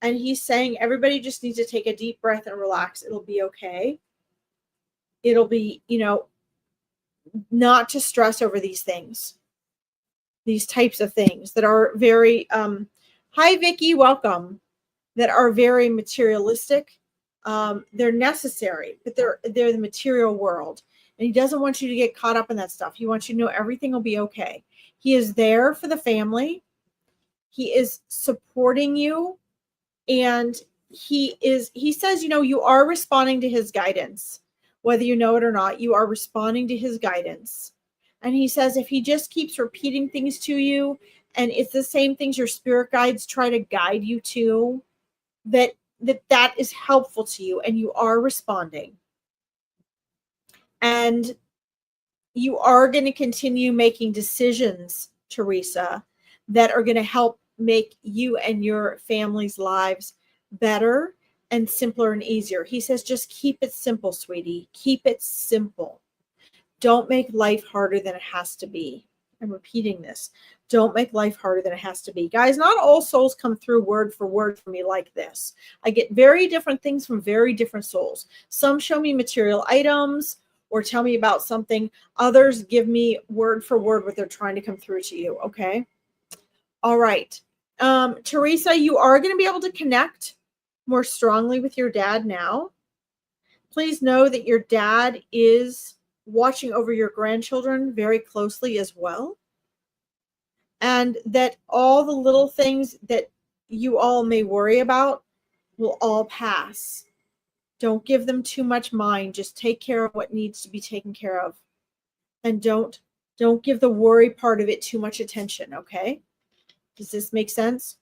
And he's saying everybody just needs to take a deep breath and relax. It'll be okay. It'll be, not to stress over these things, these types of things that are very, hi, Vicky, welcome, that are very materialistic. They're necessary, but they're the material world. And he doesn't want you to get caught up in that stuff. He wants you to know everything will be okay. He is there for the family. He is supporting you. And he says, you are responding to his guidance. Whether you know it or not, you are responding to his guidance. And he says, if he just keeps repeating things to you, and it's the same things your spirit guides try to guide you to, that is helpful to you and you are responding. And you are going to continue making decisions, Teresa, that are going to help make you and your family's lives better and simpler and easier. He says, just keep it simple, sweetie. Keep it simple. don't make life harder than it has to be. I'm repeating this. Don't make life harder than it has to be. Guys, not all souls come through word for word for me like this. I get very different things from very different souls. Some show me material items or tell me about something. Others give me word for word what they're trying to come through to you, okay? All right. Teresa, you are going to be able to connect more strongly with your dad now. Please know that your dad is watching over your grandchildren very closely as well. And that all the little things that you all may worry about will all pass. Don't give them too much mind. Just take care of what needs to be taken care of. And don't give the worry part of it too much attention, okay? Does this make sense?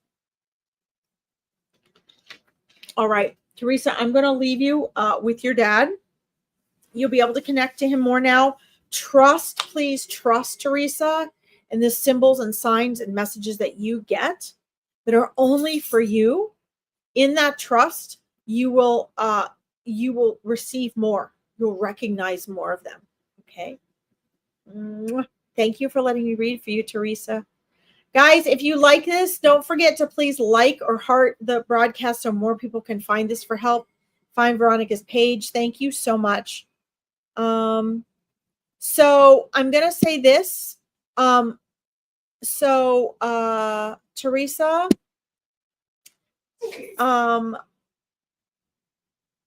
All right, Teresa, I'm going to leave you with your dad. You'll be able to connect to him more now. Trust, please trust Teresa and the symbols and signs and messages that you get that are only for you. In that trust, you will receive more. You'll recognize more of them. Okay. Thank you for letting me read for you, Teresa. Guys, if you like this, don't forget to please like or heart the broadcast so more people can find this for help. Find Veronica's page. Thank you so much. So I'm going to say this. Teresa,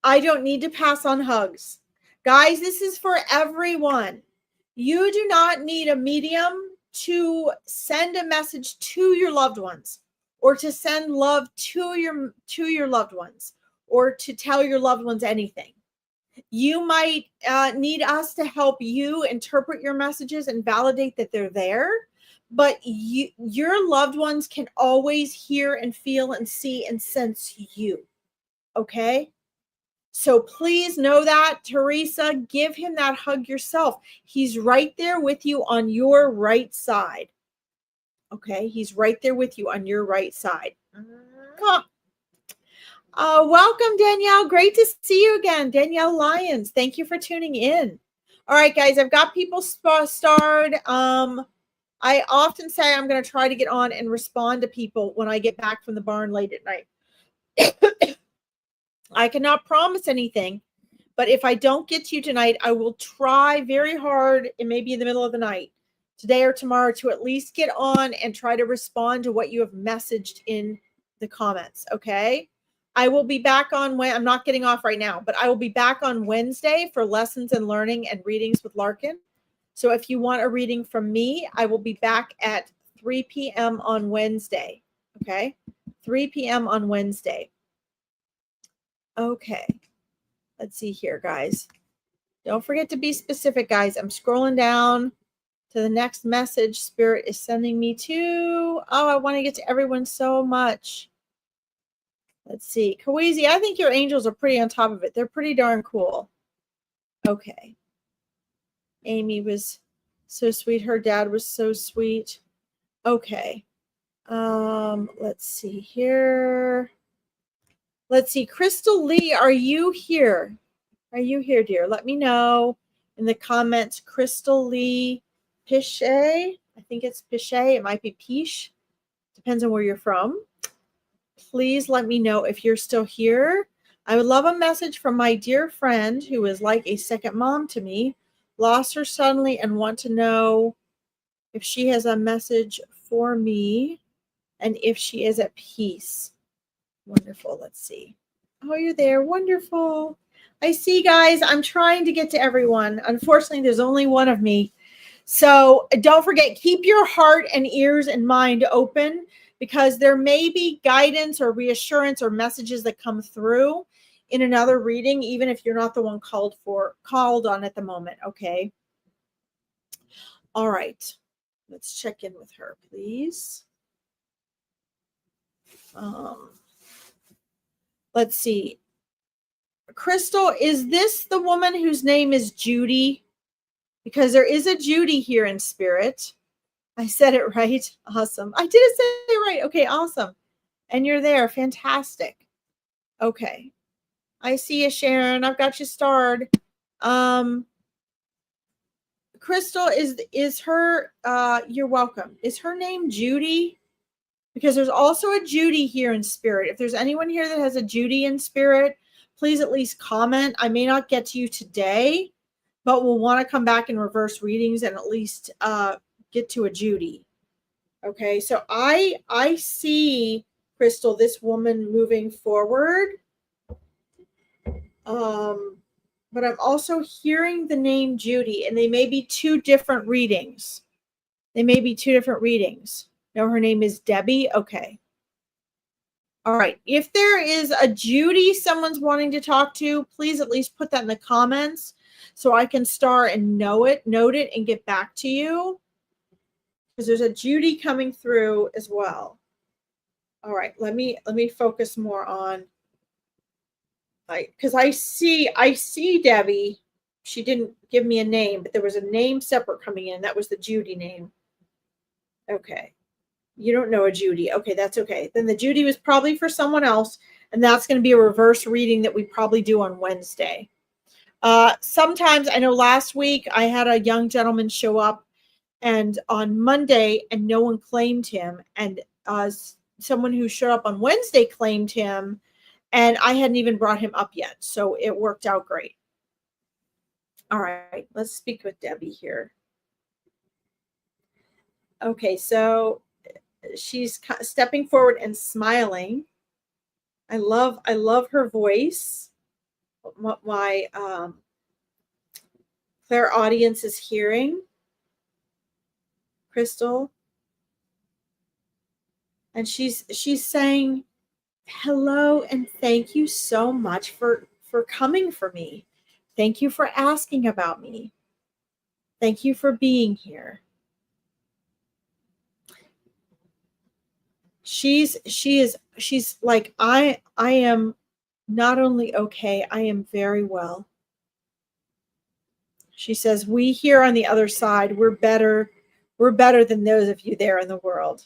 I don't need to pass on hugs. Guys, this is for everyone. You do not need a medium to send a message to your loved ones or to send love to your loved ones or to tell your loved ones anything. You might need us to help you interpret your messages and validate that they're there, but your loved ones can always hear and feel and see and sense you, okay? So please know that, Teresa, give him that hug yourself. He's right there with you on your right side, okay? He's right there with you on your right side. Welcome, Danielle. Great to see you again. Danielle Lyons, thank you for tuning in. All right, guys, I've got people starred. I often say I'm going to try to get on and respond to people when I get back from the barn late at night. I cannot promise anything, but if I don't get to you tonight, I will try very hard, it may be in the middle of the night, today or tomorrow, to at least get on and try to respond to what you have messaged in the comments, okay? I will be back on I'm not getting off right now, but I will be back on Wednesday for lessons and learning and readings with Larkin. So if you want a reading from me, I will be back at 3 p.m. on Wednesday, okay? 3 p.m. on Wednesday. Okay. Let's see here, guys. Don't forget to be specific, guys. I'm scrolling down to the next message Spirit is sending me to. Oh, I want to get to everyone so much. Let's see. Kawizi, I think your angels are pretty on top of it. They're pretty darn cool. Okay. Amy was so sweet. Her dad was so sweet. Okay. Let's see here. Let's see. Crystal Lee, are you here? Are you here, dear? Let me know in the comments. Crystal Lee Pichet. I think it's Pichet. It might be Piche. Depends on where you're from. Please let me know if you're still here. I would love a message from my dear friend who is like a second mom to me. Lost her suddenly and want to know if she has a message for me and if she is at peace. Wonderful. Let's see. Oh, you're there. Wonderful. I see, guys. I'm trying to get to everyone. Unfortunately, there's only one of me. So don't forget, keep your heart and ears and mind open, because there may be guidance or reassurance or messages that come through in another reading, even if you're not the one called on at the moment. Okay. All right. Let's check in with her, please. Let's see. Crystal, is this the woman whose name is Judy? Because there is a Judy here in spirit. I said it right. Awesome. I did say it right. Okay, awesome. And you're there. Fantastic. Okay. I see you, Sharon. I've got you starred. Crystal, is her, you're welcome. Is her name Judy? Because there's also a Judy here in spirit. If there's anyone here that has a Judy in spirit, please at least comment. I may not get to you today, but we'll want to come back in reverse readings and at least get to a Judy. Okay, so I see, Crystal, this woman moving forward. But I'm also hearing the name Judy, and they may be two different readings. They may be two different readings. No, her name is Debbie. Okay. All right. If there is a Judy someone's wanting to talk to, please at least put that in the comments so I can start and note it, and get back to you. Because there's a Judy coming through as well. All right. Let me focus more on, because I see Debbie. She didn't give me a name, but there was a name separate coming in. That was the Judy name. Okay. You don't know a Judy. Okay, that's okay. Then the Judy was probably for someone else, and that's going to be a reverse reading that we probably do on Wednesday. Sometimes, I know last week I had a young gentleman show up and on Monday, and no one claimed him, and someone who showed up on Wednesday claimed him, and I hadn't even brought him up yet, so it worked out great. All right, let's speak with Debbie here. Okay, so she's stepping forward and smiling. I love her voice. My clairaudience is hearing, Crystal, and she's saying hello and thank you so much for coming for me. Thank you for asking about me. Thank you for being here. She's like, I am not only okay, I am very well. She says, we here on the other side, we're better than those of you there in the world.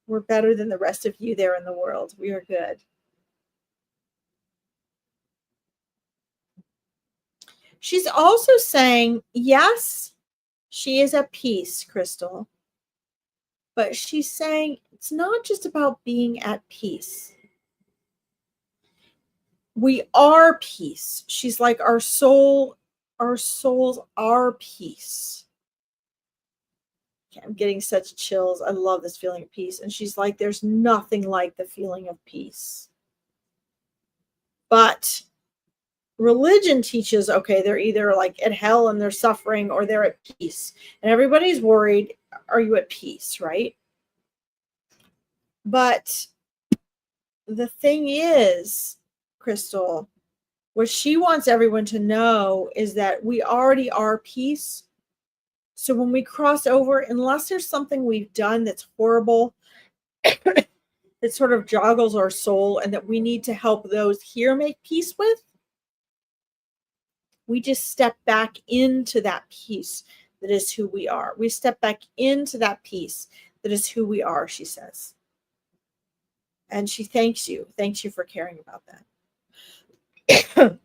We're better than the rest of you there in the world. We are good. She's also saying, yes, she is at peace, Crystal. But she's saying it's not just about being at peace. We are peace. She's like, our souls are peace. I'm getting such chills. I love this feeling of peace. And she's like, there's nothing like the feeling of peace. But religion teaches, okay, they're either like at hell and they're suffering, or they're at peace. And everybody's worried, are you at peace, right? But the thing is, Crystal, what she wants everyone to know is that we already are peace. So when we cross over, unless there's something we've done that's horrible, that sort of joggles our soul and that we need to help those here make peace with, we just step back into that peace that is who we are. We step back into that peace that is who we are, she says. And she thanks you. Thanks you for caring about that.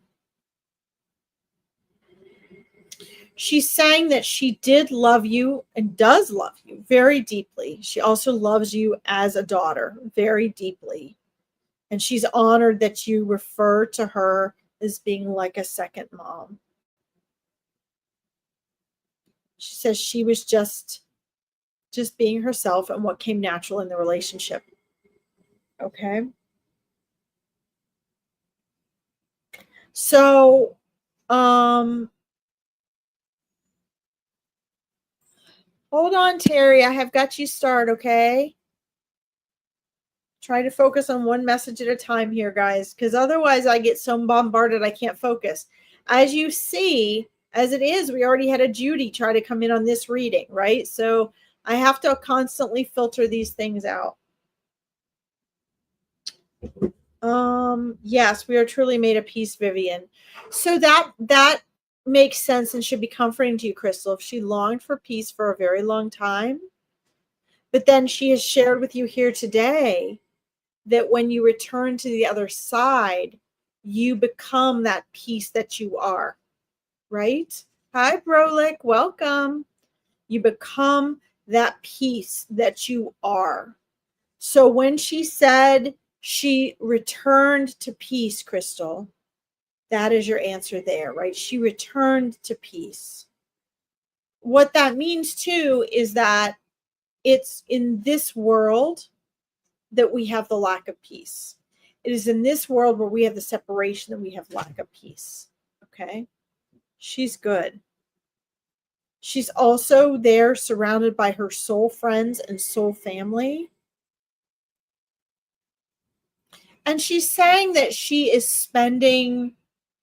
She's saying that she did love you and does love you very deeply. She also loves you as a daughter very deeply. And she's honored that you refer to her as being like a second mom. She says she was just being herself and what came natural in the relationship. Okay. So, hold on, Terry. I have got you started, okay? Try to focus on one message at a time here, guys, because otherwise I get so bombarded I can't focus. As you see, as it is, we already had a Judy try to come in on this reading, right? So I have to constantly filter these things out. Yes, we are truly made of peace, Vivian. So that makes sense and should be comforting to you, Crystal. If she longed for peace for a very long time, but then she has shared with you here today that when you return to the other side, you become that peace that you are, right? Hi, Brolic. Welcome. You become that peace that you are. So when she said she returned to peace, Crystal, that is your answer there, right? She returned to peace. What that means too is that it's in this world that we have the lack of peace. It is in this world where we have the separation that we have lack of peace. Okay? She's good. She's also there surrounded by her soul friends and soul family. And she's saying that she is spending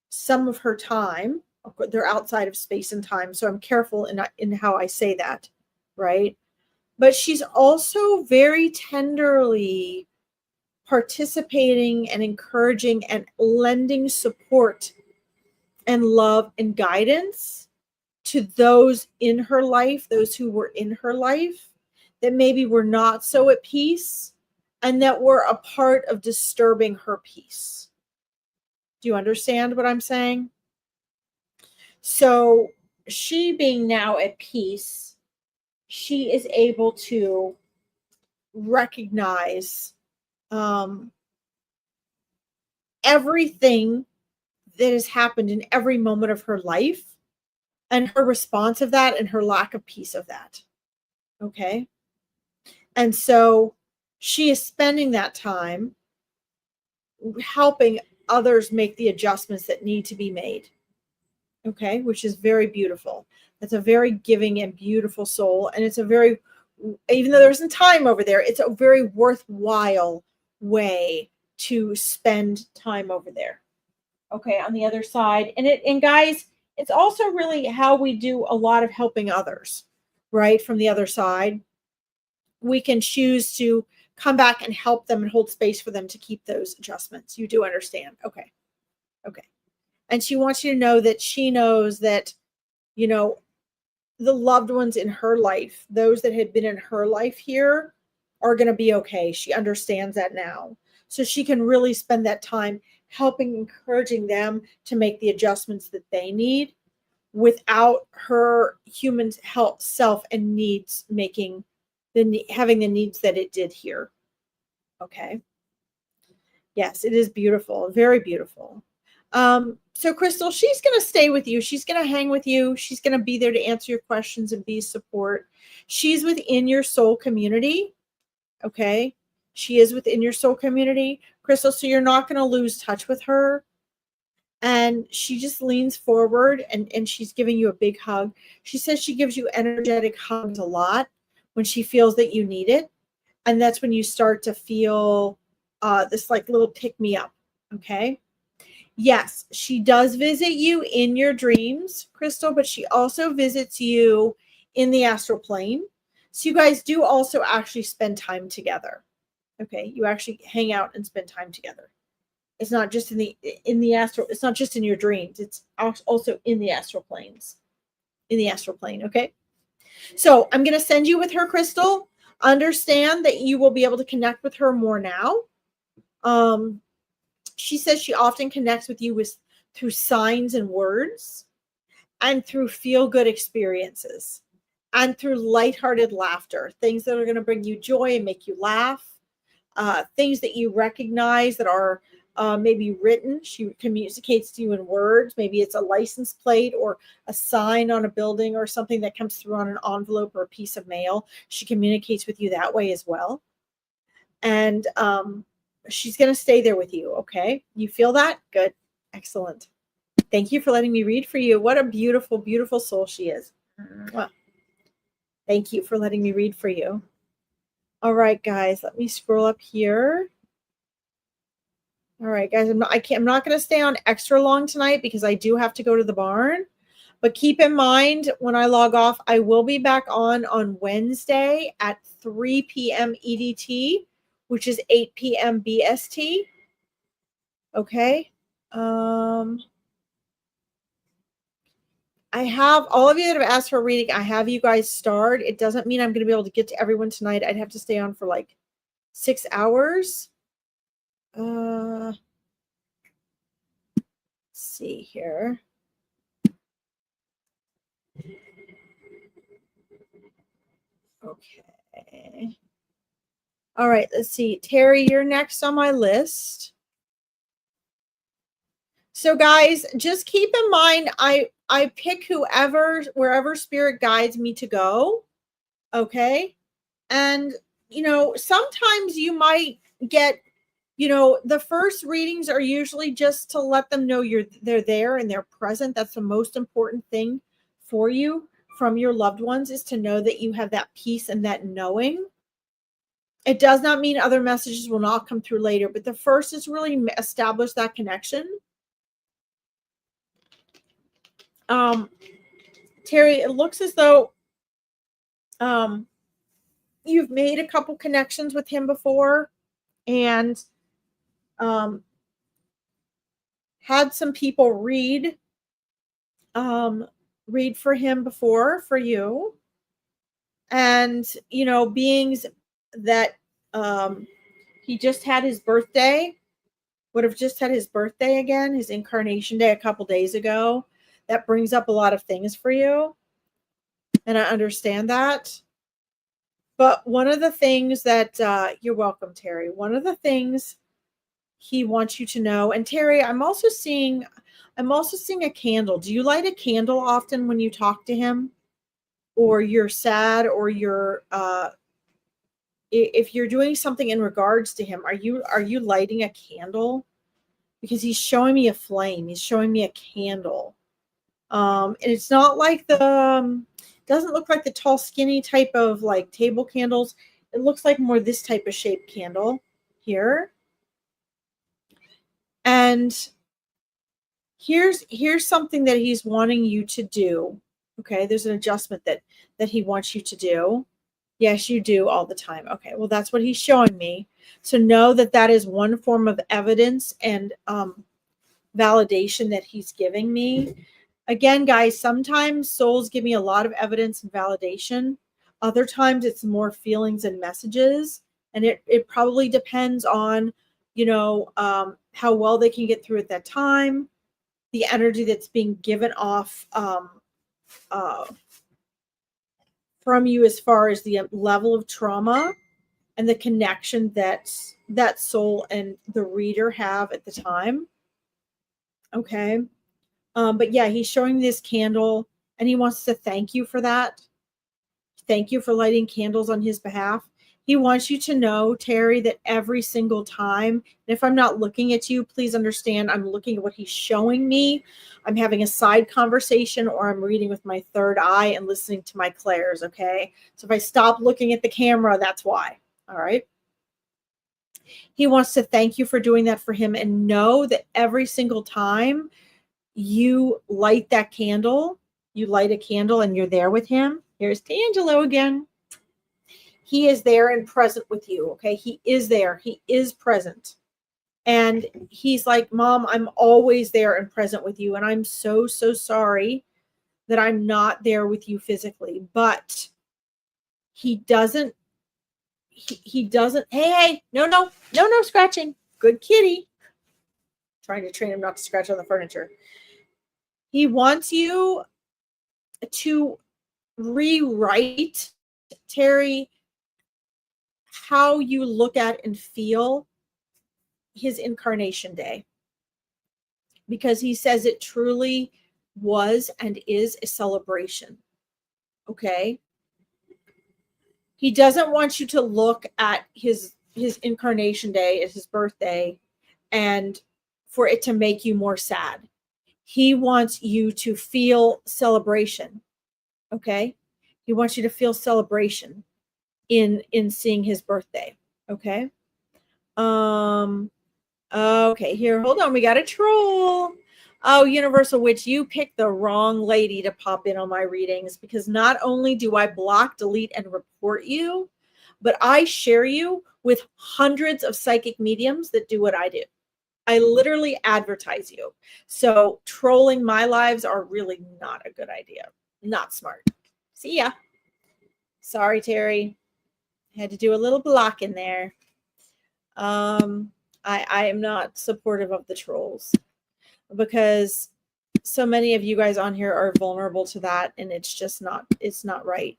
some of her time, they're outside of space and time, so I'm careful in how I say that, right? But she's also very tenderly participating and encouraging and lending support and love and guidance to those in her life, those who were in her life that maybe were not so at peace and that were a part of disturbing her peace. Do you understand what I'm saying? So, she being now at peace, she is able to recognize everything that has happened in every moment of her life and her response of that and her lack of peace of that. Okay. And so she is spending that time helping others make the adjustments that need to be made. Okay. Which is very beautiful. That's a very giving and beautiful soul. And it's a very, even though there isn't time over there, it's a very worthwhile way to spend time over there. Okay, on the other side. And guys, it's also really how we do a lot of helping others, right? From the other side, we can choose to come back and help them and hold space for them to keep those adjustments. You do understand. Okay. Okay. And she wants you to know that she knows that, you know, the loved ones in her life, those that had been in her life here, are going to be okay. She understands that now. So she can really spend that time helping, encouraging them to make the adjustments that they need without her human health, self, and needs making having the needs that it did here. Okay. Yes, it is beautiful, very beautiful. So Crystal, she's going to stay with you. She's going to hang with you. She's going to be there to answer your questions and be support. She's within your soul community. Okay. She is within your soul community, Crystal. So you're not going to lose touch with her. And she just leans forward and she's giving you a big hug. She says she gives you energetic hugs a lot when she feels that you need it. And that's when you start to feel this like little pick me up. Okay. Yes, she does visit you in your dreams, Crystal, but she also visits you in the astral plane. So you guys do also actually spend time together. Okay, you actually hang out and spend time together. It's not just in the astral. It's not just in your dreams. It's also in the astral planes. In the astral plane. Okay. So I'm going to send you with her, Crystal. Understand that you will be able to connect with her more now. She says she often connects with you through signs and words and through feel good experiences and through lighthearted laughter, things that are going to bring you joy and make you laugh, things that you recognize that are maybe written. She communicates to you in words. Maybe it's a license plate or a sign on a building or something that comes through on an envelope or a piece of mail. She communicates with you that way as well. And she's going to stay there with you. Okay. You feel that? Good. Excellent. Thank you for letting me read for you. What a beautiful, beautiful soul she is. Well, thank you for letting me read for you. All right, guys, let me scroll up here. All right, guys, I'm not going to stay on extra long tonight because I do have to go to the barn. But keep in mind, when I log off, I will be back on Wednesday at 3 p.m. EDT, which is 8 p.m. BST. Okay. I have all of you that have asked for a reading. I have you guys start. It doesn't mean I'm going to be able to get to everyone tonight. I'd have to stay on for like 6 hours. Let's see here. Okay. All right, let's see. Terry, you're next on my list. So guys, just keep in mind I pick wherever spirit guides me to go. Okay? And sometimes you might get, the first readings are usually just to let them know they're there and they're present. That's the most important thing for you from your loved ones, is to know that you have that peace and that knowing. It does not mean other messages will not come through later, but the first is really establish that connection. Terry, it looks as though you've made a couple connections with him before, and had some people read for him before for you. And beings that he just had his birthday, would have just had his birthday again, his incarnation day a couple days ago. That brings up a lot of things for you, and I understand that. But one of the things that you're welcome, Terry. One of the things he wants you to know, and Terry, I'm also seeing a candle. Do you light a candle often when you talk to him, or you're sad, or you're if you're doing something in regards to him? Are you lighting a candle? Because he's showing me a flame. He's showing me a candle. And it's not like doesn't look like the tall, skinny type of like table candles. It looks like more this type of shaped candle here. And here's something that he's wanting you to do. Okay, there's an adjustment that he wants you to do. Yes, you do all the time. Okay, well, that's what he's showing me. So know that is one form of evidence and validation that he's giving me. Again, guys, sometimes souls give me a lot of evidence and validation. Other times it's more feelings and messages. And it probably depends on, how well they can get through at that time, the energy that's being given off from you as far as the level of trauma and the connection that soul and the reader have at the time. Okay. But yeah, he's showing this candle and he wants to thank you for that. Thank you for lighting candles on his behalf. He wants you to know, Terry, that every single time, and if I'm not looking at you, please understand I'm looking at what he's showing me. I'm having a side conversation, or I'm reading with my third eye and listening to my clairs, okay? So if I stop looking at the camera, that's why, all right? He wants to thank you for doing that for him, and know that every single time you light that candle, you light a candle and you're there with him. Here's D'Angelo again. He is there and present with you, okay? He is there. He is present. And he's like, Mom, I'm always there and present with you. And I'm so, so sorry that I'm not there with you physically. But he doesn't, hey, no scratching. Good kitty. Trying to train him not to scratch on the furniture. He wants you to rewrite, Terry, how you look at and feel his incarnation day, because he says it truly was and is a celebration. Okay. He doesn't want you to look at his incarnation day as his birthday and for it to make you more sad. He wants you to feel celebration. Okay. He wants you to feel celebration in seeing his birthday. Okay. Okay, here, hold on. We got a troll. Oh, Universal Witch, you picked the wrong lady to pop in on my readings, because not only do I block, delete, and report you, but I share you with hundreds of psychic mediums that do what I do. I literally advertise you. So trolling my lives are really not a good idea. Not smart. See ya. Sorry, Terry. Had to do a little blocking there. I am not supportive of the trolls, because so many of you guys on here are vulnerable to that, and it's not right.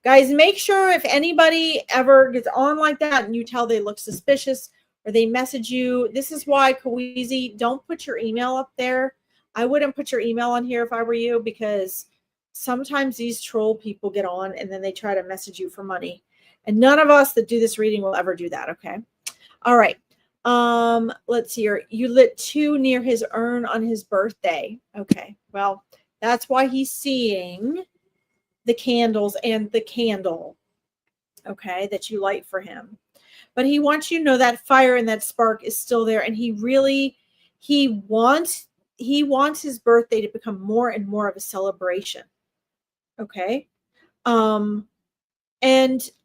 Guys, make sure if anybody ever gets on like that and you tell they look suspicious or they message you, this is why, Kaweezy, don't put your email up there. I wouldn't put your email on here if I were you, because sometimes these troll people get on and then they try to message you for money. And none of us that do this reading will ever do that, okay? All right. Let's see here. You lit 2 near his urn on his birthday. Okay. Well, that's why he's seeing the candles and the candle, okay, that you light for him. But he wants you to know that fire and that spark is still there, and he wants his birthday to become more and more of a celebration. Okay? And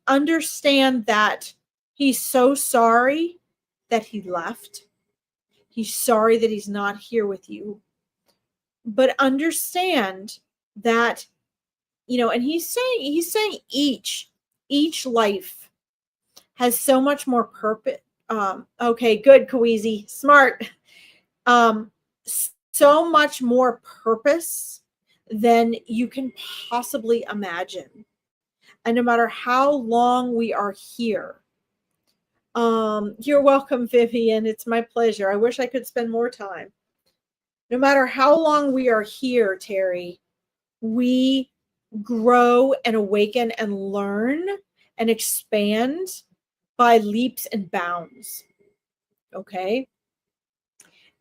understand that he's so sorry that he left. He's sorry that he's not here with you. But understand that, and he's saying each life has so much more purpose. Okay, good, Kaweezy, smart. So much more purpose than you can possibly imagine. And no matter how long we are here, you're welcome, Vivian. It's my pleasure. I wish I could spend more time. No matter how long we are here, Terry, we grow and awaken and learn and expand by leaps and bounds. Okay.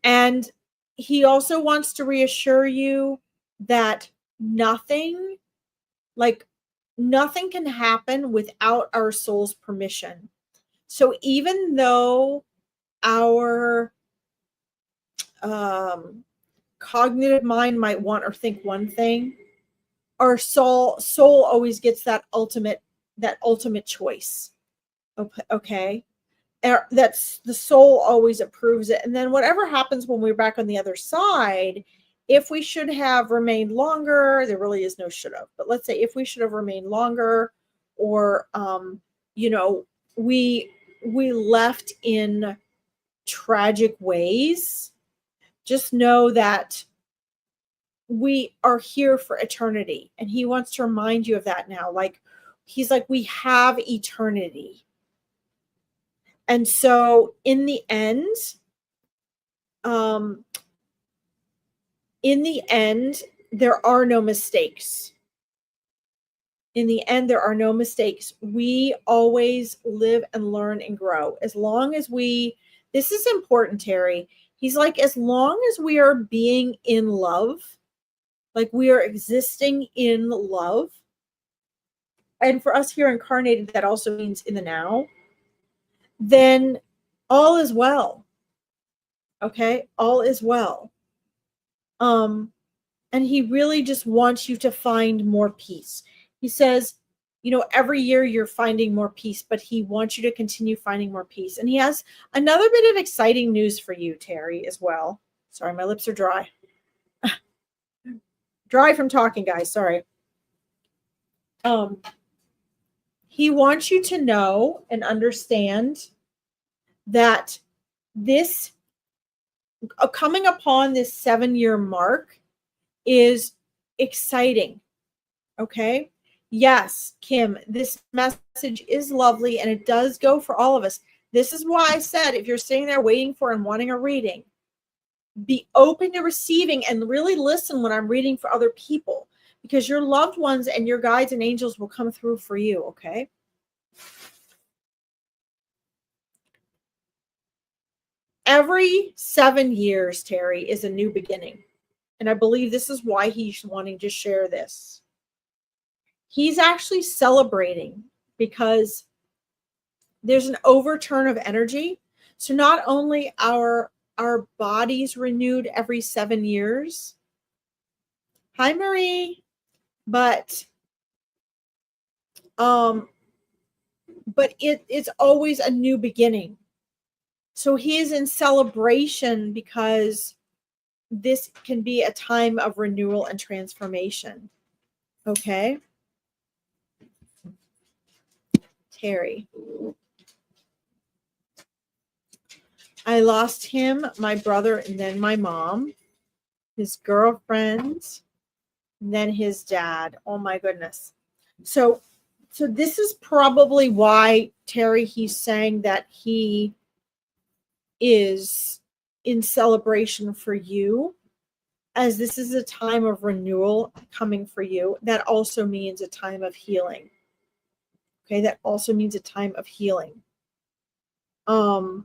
And he also wants to reassure you that nothing can happen without our soul's permission. So even though our cognitive mind might want or think one thing, our soul always gets that ultimate choice. Okay. That's the soul always approves it. And then whatever happens when we're back on the other side, if we should have remained longer, there really is no should have, but let's say if we should have remained longer, or we left in tragic ways, just know that we are here for eternity. And he wants to remind you of that now. He's like, we have eternity. And so in the end, there are no mistakes. In the end, there are no mistakes. We always live and learn and grow. As long as this is important, Terry. He's like, as long as we are being in love, like we are existing in love. And for us here incarnated, that also means in the now. Then all is well. Okay? All is well. And he really just wants you to find more peace. He says, every year you're finding more peace, but he wants you to continue finding more peace. And he has another bit of exciting news for you, Terry, as well. Sorry, my lips are dry. Dry from talking, guys. Sorry. He wants you to know and understand that this coming upon this 7-year mark is exciting. Okay. Yes, Kim, this message is lovely and it does go for all of us. This is why I said, if you're sitting there waiting for and wanting a reading, be open to receiving and really listen when I'm reading for other people, because your loved ones and your guides and angels will come through for you. Okay. Every 7 years, Terry, is a new beginning. And I believe this is why he's wanting to share this. He's actually celebrating because there's an overturn of energy. So not only our bodies renewed every 7 years. Hi, Marie. But it's always a new beginning. So he is in celebration because this can be a time of renewal and transformation. Okay. Terry. I lost him, my brother, and then my mom, his girlfriend, and then his dad. Oh my goodness. So So this is probably why, Terry, he's saying that he is in celebration for you, as this is a time of renewal coming for you. That also means a time of healing. Okay, that also means a time of healing. I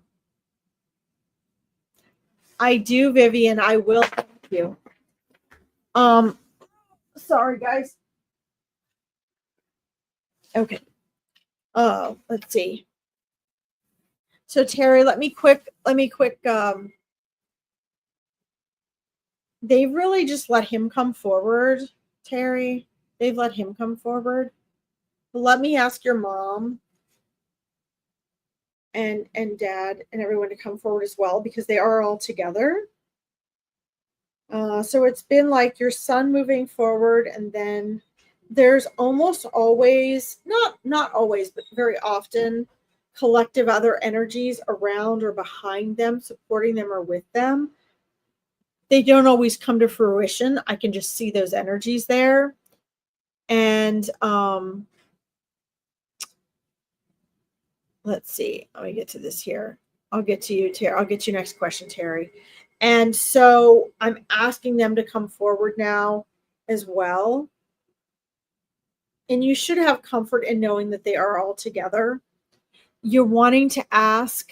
do, Vivian. I will. Thank you. Sorry, guys. Okay. Let's see. So Terry, let me quick. They really just let him come forward, Terry. They've let him come forward. But let me ask your mom and dad and everyone to come forward as well, because they are all together. So it's been like your son moving forward, and then there's almost always, not always, but very often, collective other energies around or behind them, supporting them or with them. They don't always come to fruition. I can just see those energies there. And let's see. Let me get to this here. I'll get to you, Terry. I'll get you next question, Terry. And so I'm asking them to come forward now as well. And you should have comfort in knowing that they are all together. You're wanting to ask,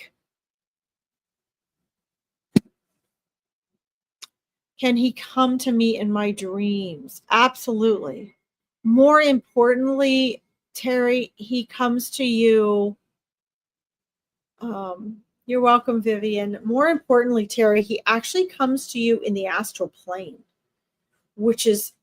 can he come to me in my dreams? Absolutely. More importantly, Terry, he comes to you. You're welcome, Vivian. More importantly, Terry, he actually comes to you in the astral plane, which is,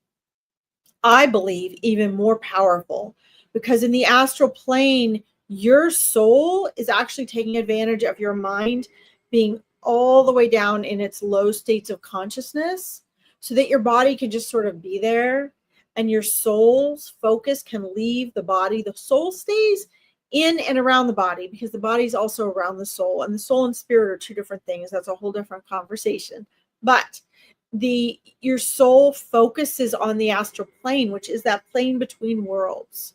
I believe, even more powerful, because in the astral plane, your soul is actually taking advantage of your mind being all the way down in its low states of consciousness, so that your body can just sort of be there and your soul's focus can leave the body. The soul stays in and around the body, because the body is also around the soul, and the soul and spirit are two different things. That's a whole different conversation. But your soul focuses on the astral plane, which is that plane between worlds.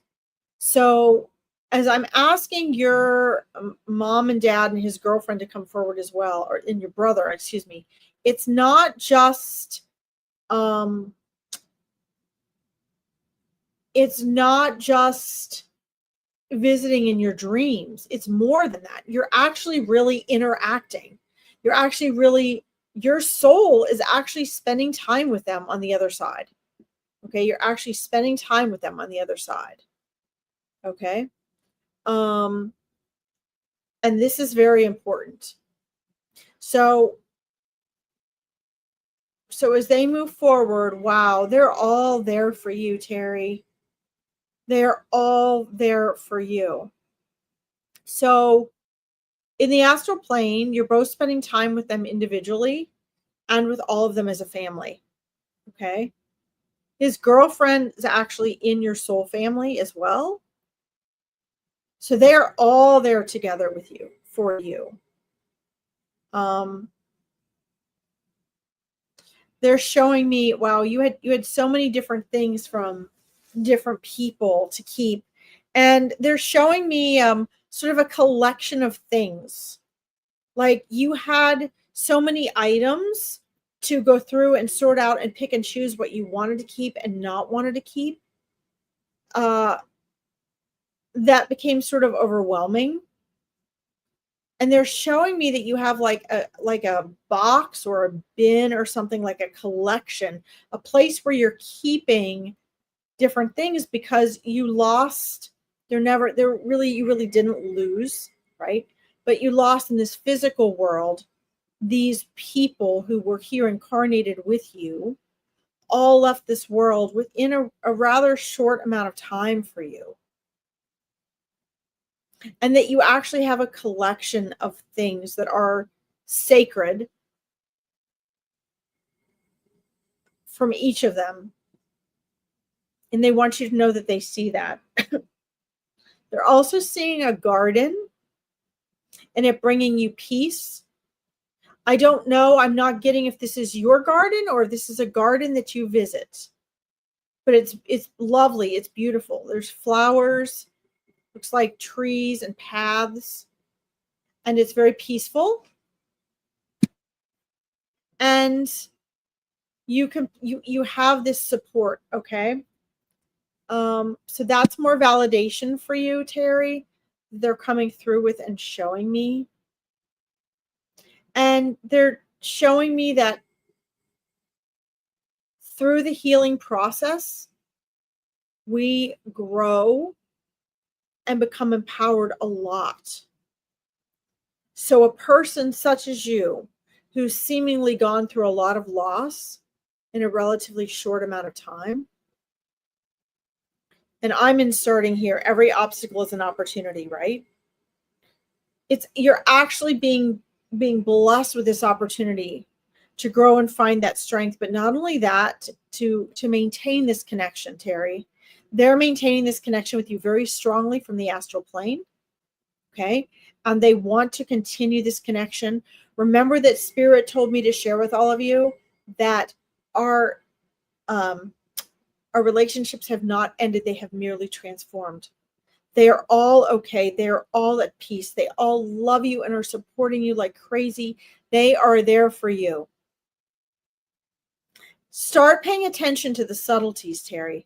So as I'm asking your mom and dad and his girlfriend to come forward as well, or in your brother, excuse me, it's not just visiting in your dreams. It's more than that. You're actually really interacting. Your soul is actually spending time with them on the other side. Okay, you're actually spending time with them on the other side. Okay. And this is very important. So as they move forward, wow, they're all there for you, Terry. They're all there for you. So in the astral plane, you're both spending time with them individually and with all of them as a family. Okay. His girlfriend is actually in your soul family as well. So they are all there together with you, for you. They're showing me, wow, you had so many different things from different people to keep. And they're showing me sort of a collection of things. Like you had so many items to go through and sort out and pick and choose what you wanted to keep and not wanted to keep. That became sort of overwhelming. And they're showing me that you have like a box or a bin or something, like a collection, a place where you're keeping different things, because you lost. You really didn't lose, right? But you lost in this physical world. These people who were here incarnated with you all left this world within a rather short amount of time for you. And that you actually have a collection of things that are sacred from each of them. And they want you to know that they see that. They're also seeing a garden and it bringing you peace. I don't know. I'm not getting if this is your garden or if this is a garden that you visit. but it's lovely. It's beautiful. There's flowers, looks like trees and paths, and it's very peaceful. And you have this support, okay? So that's more validation for you, Terry. They're coming through with and showing me. And they're showing me that through the healing process, we grow and become empowered a lot. So a person such as you, who's seemingly gone through a lot of loss in a relatively short amount of time, and I'm inserting here, every obstacle is an opportunity, right? You're actually being blessed with this opportunity to grow and find that strength. But not only that, to maintain this connection, Terry. They're maintaining this connection with you very strongly from the astral plane. Okay. And they want to continue this connection. Remember that Spirit told me to share with all of you that our relationships have not ended. They have merely transformed. They are all okay. They are all at peace. They all love you and are supporting you like crazy. They are there for you. Start paying attention to the subtleties, Terry.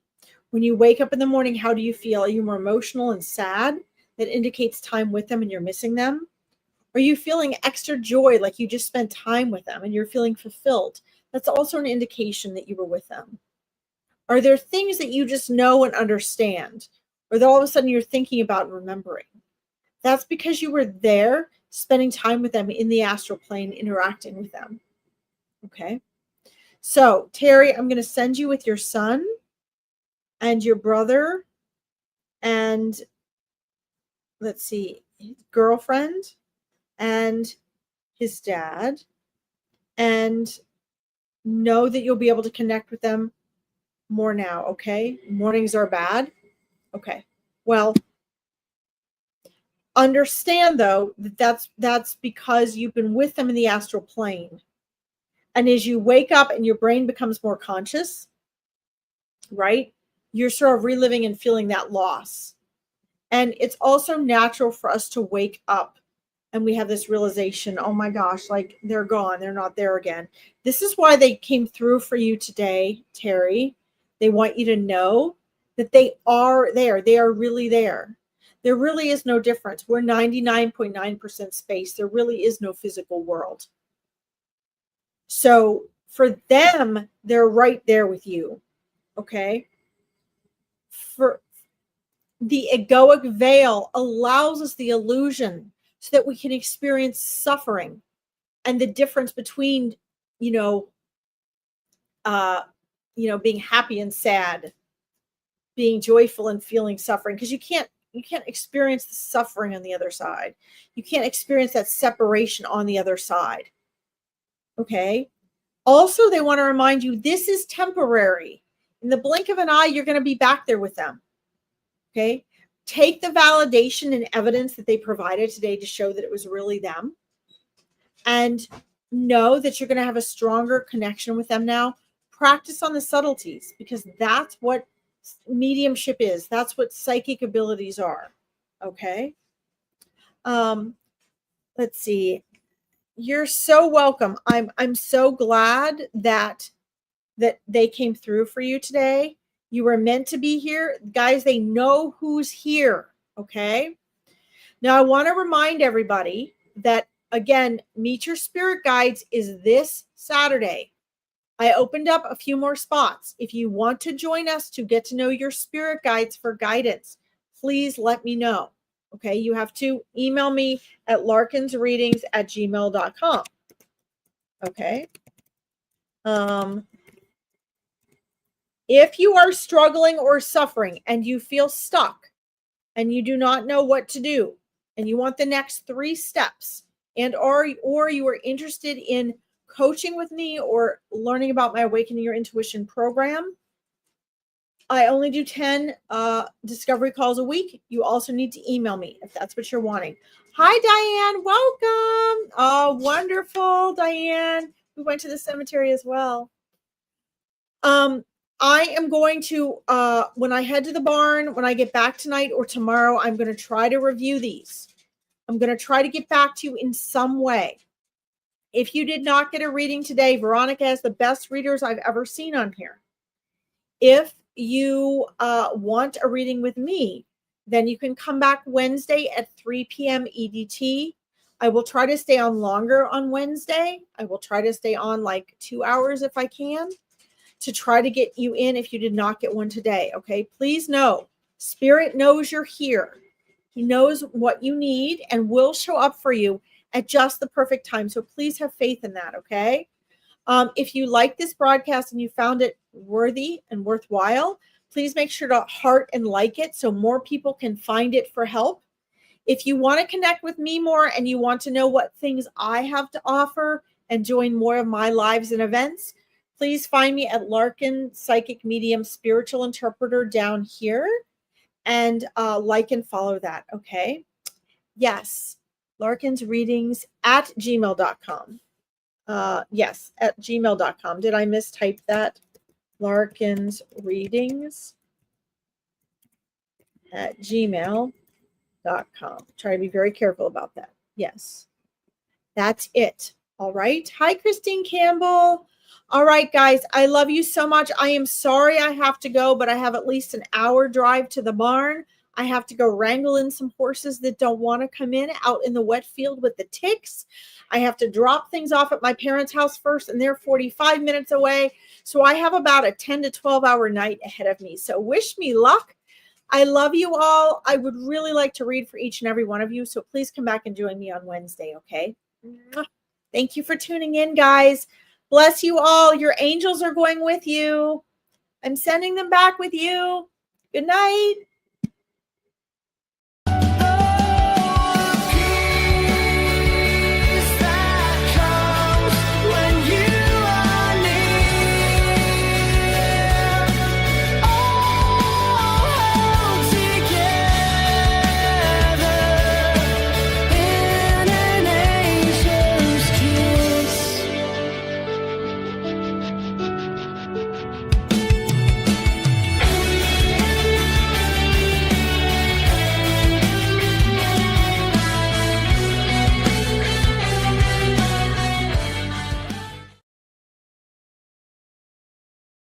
When you wake up in the morning, how do you feel? Are you more emotional and sad? That indicates time with them and you're missing them. Are you feeling extra joy, like you just spent time with them and you're feeling fulfilled? That's also an indication that you were with them. Are there things that you just know and understand, or that all of a sudden you're thinking about and remembering? That's because you were there spending time with them in the astral plane, interacting with them. Okay. So, Terry, I'm going to send you with your son and your brother and, let's see, his girlfriend and his dad, and know that you'll be able to connect with them more now. Okay. Mornings are bad. Okay. Well, understand though that that's because you've been with them in the astral plane. And as you wake up and your brain becomes more conscious, right, you're sort of reliving and feeling that loss. And it's also natural for us to wake up and we have this realization, oh my gosh, like they're gone, they're not there again. This is why they came through for you today, Terry. They want you to know that they are there. They are really there. There really is no difference. We're 99.9% space. There really is no physical world. So for them, they're right there with you. Okay. For the egoic veil allows us the illusion so that we can experience suffering and the difference between, being happy and sad, being joyful and feeling suffering, because you can't experience the suffering on the other side. You can't experience that separation on the other side. Okay. Also, they want to remind you this is temporary. In the blink of an eye, you're going to be back there with them. Okay. Take the validation and evidence that they provided today to show that it was really them. And know that you're going to have a stronger connection with them now. Practice on the subtleties, because that's what mediumship is. That's what psychic abilities are. Okay. Let's see. You're so welcome. I'm so glad that they came through for you today. You were meant to be here. Guys, they know who's here. Okay. Now I want to remind everybody that, again, Meet Your Spirit Guides is this Saturday. I opened up a few more spots. If you want to join us to get to know your spirit guides for guidance, please let me know. Okay, you have to email me at larkinsreadings@gmail.com. Okay. If you are struggling or suffering and you feel stuck and you do not know what to do and you want the next 3 steps, and or you are interested in coaching with me or learning about my Awakening Your Intuition program, I only do 10 discovery calls a week. You also need to email me if that's what you're wanting. Hi, Diane. Welcome. Oh, wonderful, Diane. We went to the cemetery as well. I am going to, when I head to the barn, when I get back tonight or tomorrow, I'm going to try to review these. I'm going to try to get back to you in some way. If you did not get a reading today, Veronica has the best readers I've ever seen on here. If you want a reading with me, then you can come back Wednesday at 3 p.m. EDT. I will try to stay on longer on Wednesday. I will try to stay on like 2 hours if I can to try to get you in if you did not get one today. Okay, please know Spirit knows you're here. He knows what you need and will show up for you at just the perfect time. So please have faith in that. Okay. If you like this broadcast and you found it worthy and worthwhile, please make sure to heart and like it so more people can find it for help. If you want to connect with me more and you want to know what things I have to offer and join more of my lives and events, please find me at Larkin Psychic Medium Spiritual Interpreter down here and like and follow that. Okay. Yes. Larkin's Readings at gmail.com. Yes, at gmail.com. Did I mistype that? Larkin's Readings at gmail.com. Try to be very careful about that. Yes, that's it. All right. Hi, Christine Campbell. All right, guys, I love you so much. I am sorry I have to go, but I have at least an hour drive to the barn. I have to go wrangle in some horses that don't want to come in out in the wet field with the ticks. I have to drop things off at my parents' house first, and they're 45 minutes away. So I have about a 10 to 12 hour night ahead of me. So wish me luck. I love you all. I would really like to read for each and every one of you. So please come back and join me on Wednesday, okay? Thank you for tuning in, guys. Bless you all. Your angels are going with you. I'm sending them back with you. Good night.